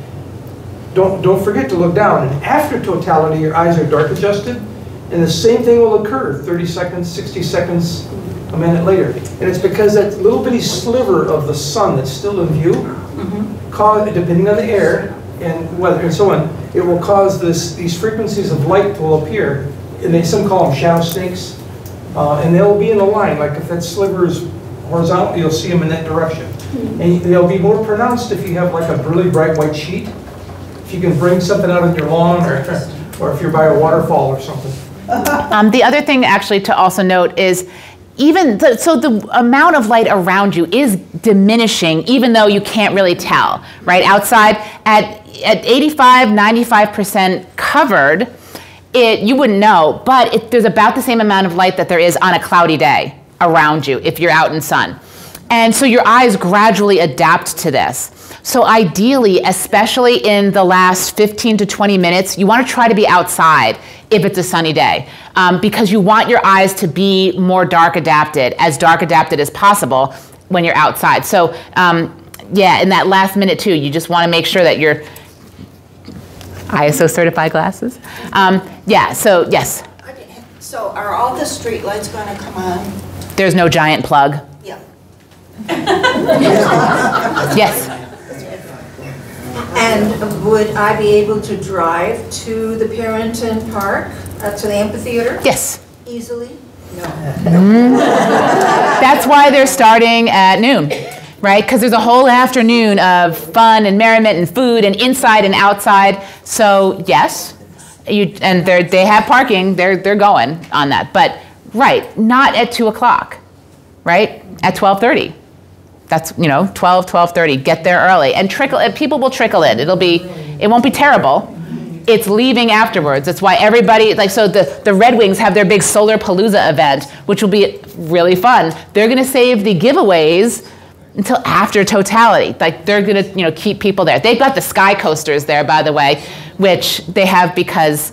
don't forget to look down. And after totality, your eyes are dark adjusted, and the same thing will occur 30 seconds, 60 seconds, a minute later. And it's because that little bitty sliver of the sun that's still in view, depending on the air and weather and so on, it will cause these frequencies of light will appear, and some call them shadow snakes, and they'll be in a line. Like if that sliver is horizontal, you'll see them in that direction. And they'll be more pronounced if you have like a really bright white sheet. If you can bring something out on your lawn, or if you're by a waterfall or something.
The other thing actually to also note is so the amount of light around you is diminishing, even though you can't really tell, right? Outside at 85, 95% covered, you wouldn't know, but there's about the same amount of light that there is on a cloudy day around you if you're out in sun. And so your eyes gradually adapt to this. So ideally, especially in the last 15 to 20 minutes, you want to try to be outside if it's a sunny day, because you want your eyes to be more dark adapted as possible when you're outside. So yeah, in that last minute too, you just want to make sure that your ISO certified glasses. Yeah, so yes.
Okay. So are all the street lights going to come on?
There's no giant plug.
Yeah.
Yes.
And would I be able to drive to the Perinton Park, to the amphitheater?
Yes.
Easily? No.
That's why they're starting at noon, right? Because there's a whole afternoon of fun and merriment and food and inside and outside. So yes, and they have parking. They're going on that, but right, not at 2 o'clock, right? At 12:30. That's, 12:30. Get there early and people will trickle in. It won't be terrible. It's leaving afterwards. That's why everybody, so the Red Wings have their big Solar Palooza event, which will be really fun. They're going to save the giveaways until after totality. They're going to, keep people there. They've got the Sky Coasters there, by the way, which they have because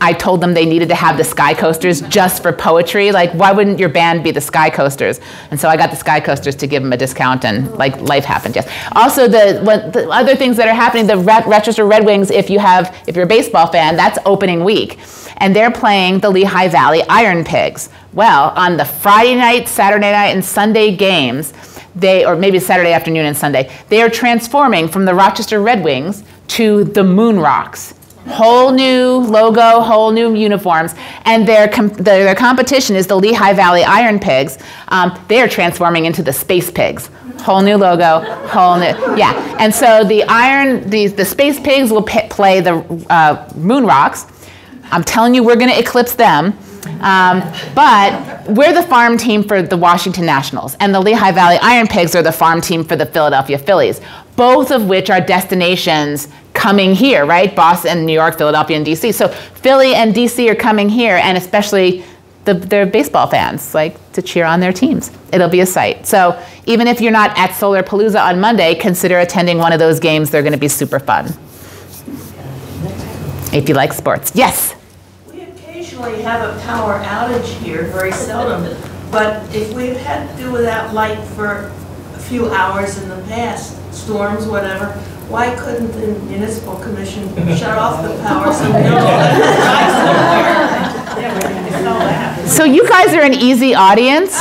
I told them they needed to have the Sky Coasters just for poetry. Why wouldn't your band be the Sky Coasters? And so I got the Sky Coasters to give them a discount, and life happened, yes. Also, the other things that are happening, the Rochester Red Wings, if you're a baseball fan, that's opening week. And they're playing the Lehigh Valley Iron Pigs. Well, on the Friday night, Saturday night, and Sunday games, or maybe Saturday afternoon and Sunday, they are transforming from the Rochester Red Wings to the Moon Rocks. Whole new logo, whole new uniforms, and their competition is the Lehigh Valley Iron Pigs. They are transforming into the Space Pigs. Whole new logo, whole new, yeah. And so the Space Pigs will play the Moon Rocks. I'm telling you, we're going to eclipse them. But we're the farm team for the Washington Nationals, and the Lehigh Valley Iron Pigs are the farm team for the Philadelphia Phillies, both of which are destinations coming here, right? Boston, New York, Philadelphia, and DC. So Philly and DC are coming here, and especially their baseball fans, to cheer on their teams. It'll be a sight. So even if you're not at Solar Palooza on Monday, consider attending one of those games. They're going to be super fun. If you like sports. Yes?
We occasionally have a power outage here, very seldom, but if we've had to do without light for a few hours in the past, storms, whatever, why couldn't the municipal commission shut off the power so we don't let it drive somewhere?
So you You guys are an easy audience,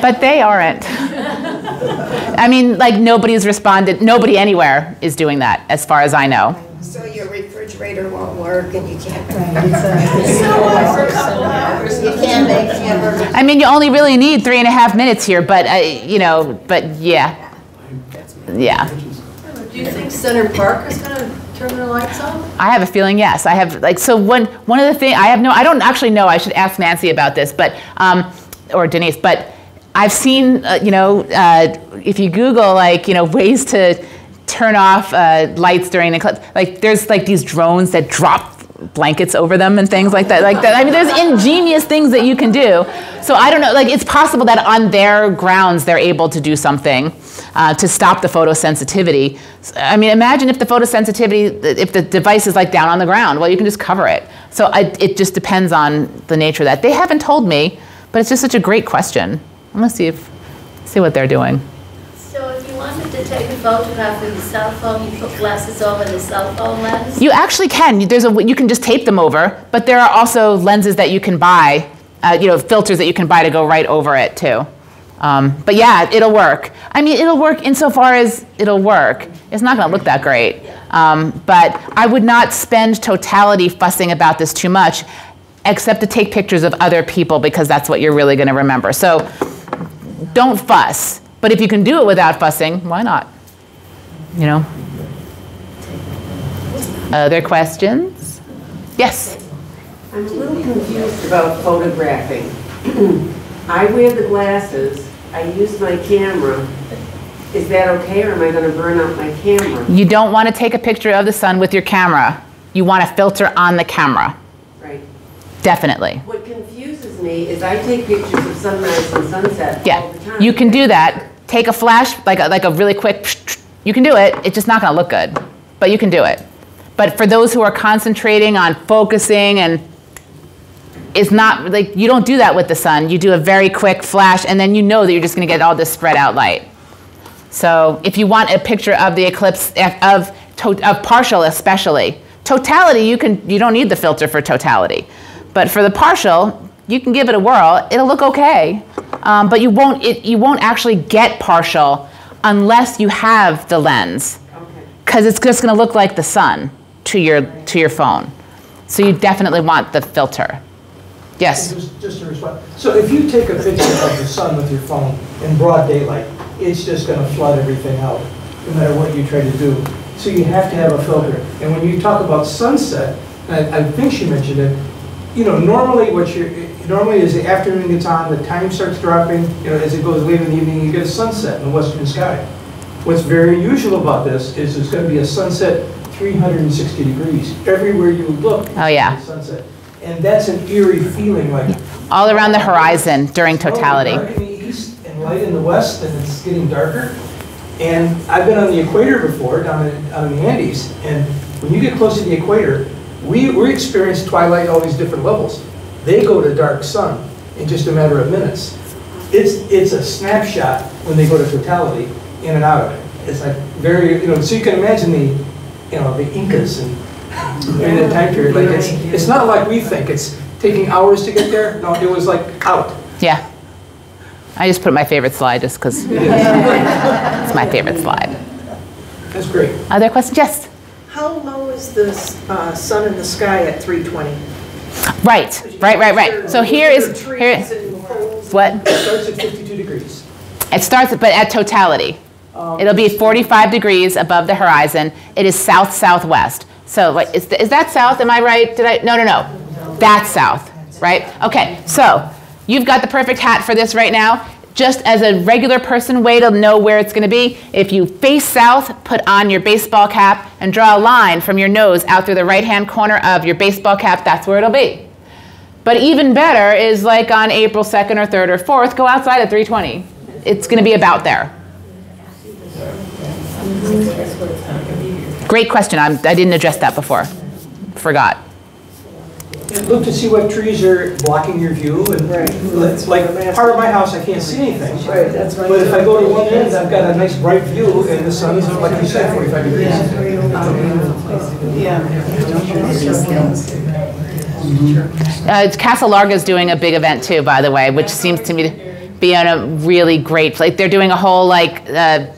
but they aren't. I mean, like nobody's responded, nobody anywhere is doing that, as far as I know.
So your refrigerator won't work and you can't make hamburgers.
I mean, you only really need 3.5 minutes here, but, you know, but yeah. Yeah.
Do you think Center Park is going to turn their lights on?
I have a feeling, yes. I have, like, so one of the things, I don't actually know, I should ask Nancy about this, but, or Denise, but I've seen, you know, if you Google, like, you know, ways to turn off lights during the eclipse, like, there's, like, these drones that drop blankets over them and things like that. I mean, there's ingenious things that you can do. So I don't know, like, it's possible that on their grounds they're able to do something to stop the photosensitivity. I mean, imagine if the photosensitivity, if the device is like down on the ground, well, you can just cover it. So it just depends on the nature of that. They haven't told me, but it's just such a great question. I'm gonna see what they're doing.
So if you wanted to take a photograph with your cell phone, you put glasses over the cell phone lens?
You actually can. You can just tape them over, but there are also lenses that you can buy, you know, filters that you can buy to go right over it too. But yeah, it'll work. I mean, it'll work insofar as it'll work. It's not gonna look that great. But I would not spend totality fussing about this too much, except to take pictures of other people because that's what you're really gonna remember. So don't fuss. But if you can do it without fussing, why not? You know? Other questions? Yes?
I'm a little confused about photographing. I wear the glasses, I use my camera. Is that okay, or am I going to burn out my camera?
You don't want to take a picture of the sun with your camera. You want a filter on the camera.
Right.
Definitely.
What confuses me is I take pictures of sunrise and sunset all the time.
You can do that. Take a flash, like a really quick, you can do it. It's just not going to look good, but you can do it. But for those who are concentrating on focusing, and it's not, like, you don't do that with the sun. You do a very quick flash, and then you know that you're just going to get all this spread out light. So if you want a picture of the eclipse, of partial especially, totality, you don't need the filter for totality. But for the partial, you can give it a whirl. It'll look okay, but you won't actually get partial unless you have the lens, because it's just going to look like the sun to your phone. So you definitely want the filter. Yes.
Just a response. So if you take a picture of the sun with your phone in broad daylight, it's just going to flood everything out, no matter what you try to do. So you have to have a filter. And when you talk about sunset, I think she mentioned it. You know, normally as the afternoon gets on, the time starts dropping. You know, as it goes later in the evening, you get a sunset in the western sky. What's very unusual about this is there's going to be a sunset 360 degrees everywhere you look.
Oh yeah.
Sunset, and that's an eerie feeling, like
all around the horizon during totality.
Dark in the east and light in the west, and it's getting darker. And I've been on the equator before, down in the Andes, and when you get close to the equator, we experience twilight at all these different levels. They go to dark sun in just a matter of minutes. It's a snapshot when they go to totality, in and out of it. It's like very, you know, so you can imagine the Incas and during that time period. Like it's not like we think it's taking hours to get there. No, it was like out.
Yeah. I just put my favorite slide just because it's my favorite slide.
That's great.
Other questions? Yes.
How low is the sun in the sky at 320?
Right. So here what?
It starts at 52 degrees.
It starts, but at totality. It'll be 45 degrees above the horizon. It is south-southwest. So like, is that south? Am I right? No. That's south, right? Okay, so you've got the perfect hat for this right now. Just as a regular person way to know where it's going to be, if you face south, put on your baseball cap and draw a line from your nose out through the right-hand corner of your baseball cap. That's where it'll be. But even better is like on April 2nd or 3rd or 4th, go outside at 320. It's going to be about there. Great question. I didn't address that before. Forgot.
Look to see what trees are blocking your view, and like part of my house I can't see anything. Right, that's right. But if I go to one end, I've got a nice bright view, and the sun's, like you said, 45 degrees.
Casa Larga is doing a big event too, by the way, which seems to me to be on a really great place. They're doing a whole like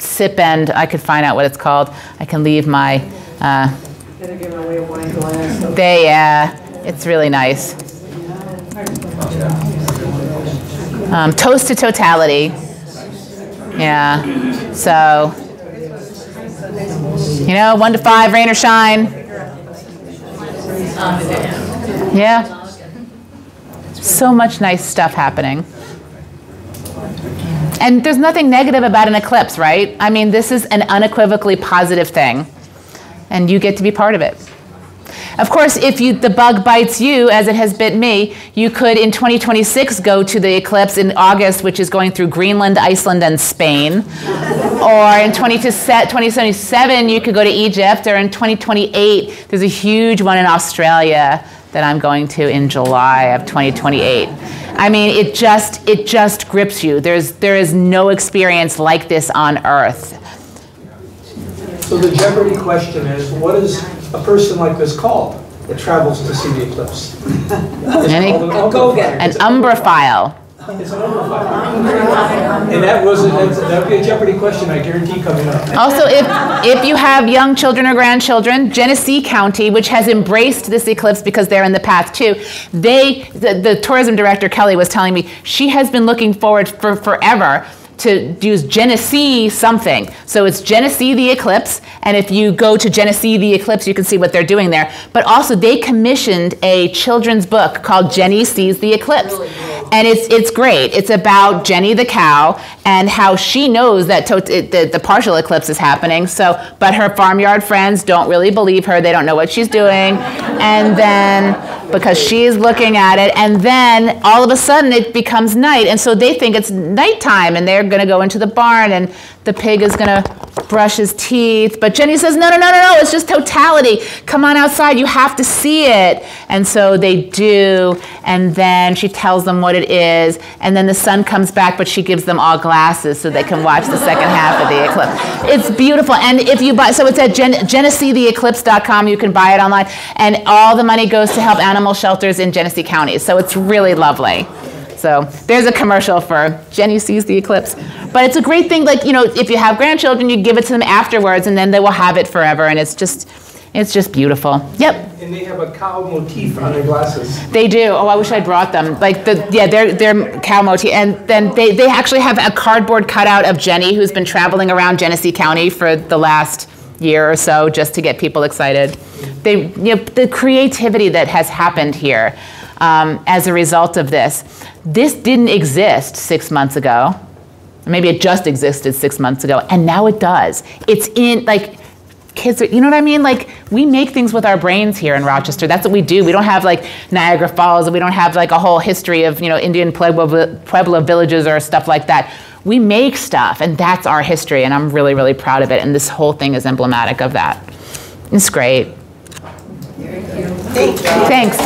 sip and I could find out what it's called. I can leave my.
They're giving away a wine glass. So.
It's really nice. Toast to totality. Yeah. So, 1 to 5, rain or shine. Yeah. So much nice stuff happening. And there's nothing negative about an eclipse, right? I mean, this is an unequivocally positive thing. And you get to be part of it. Of course, if the bug bites you, as it has bit me, you could in 2026 go to the eclipse in August, which is going through Greenland, Iceland, and Spain. Or in 2077, you could go to Egypt. Or in 2028, there's a huge one in Australia that I'm going to in July of 2028. I mean, it just grips you. There is no experience like this on Earth.
So the Jeopardy question is, what is a person like this called that travels to see the eclipse?
An umbraphile.
It's an umbraphile. And that would be a Jeopardy question, I guarantee, coming up.
Also, if you have young children or grandchildren, Genesee County, which has embraced this eclipse because they're in the path too, the tourism director, Kelly, was telling me she has been looking forward for forever to use Genesee something. So it's Genesee the Eclipse, and if you go to Genesee the Eclipse, you can see what they're doing there. But also they commissioned a children's book called Jenny Sees the Eclipse. And it's great. It's about Jenny the cow and how she knows that the partial eclipse is happening. But her farmyard friends don't really believe her. They don't know what she's doing. And then, because she's looking at it, and then all of a sudden it becomes night. And so they think it's nighttime, and they're going to go into the barn, and the pig is going to brush his teeth. But Jenny says, no, it's just totality. Come on outside. You have to see it. And so they do. And then she tells them what it is. And then the sun comes back, but she gives them all glasses so they can watch the second half of the eclipse. It's beautiful. And if you buy, so it's at GeneseeTheEclipse.com. You can buy it online. And all the money goes to help animal shelters in Genesee County. So it's really lovely. So there's a commercial for Jenny Sees the Eclipse. But it's a great thing, like, if you have grandchildren, you give it to them afterwards, and then they will have it forever, and it's just beautiful. Yep.
And they have a cow motif on their glasses.
They do. Oh, I wish I'd brought them. Like they're cow motif, and then they actually have a cardboard cutout of Jenny, who's been traveling around Genesee County for the last year or so, just to get people excited. The creativity that has happened here. As a result of this didn't exist 6 months ago. Maybe it just existed 6 months ago, and now it does. It's in, like, kids, you know what I mean? Like, we make things with our brains here in Rochester. That's what we do. We don't have, like, Niagara Falls, and we don't have, like, a whole history of, Indian Pueblo villages or stuff like that. We make stuff, and that's our history, and I'm really, really proud of it, and this whole thing is emblematic of that. It's great.
Thank you.
Thanks.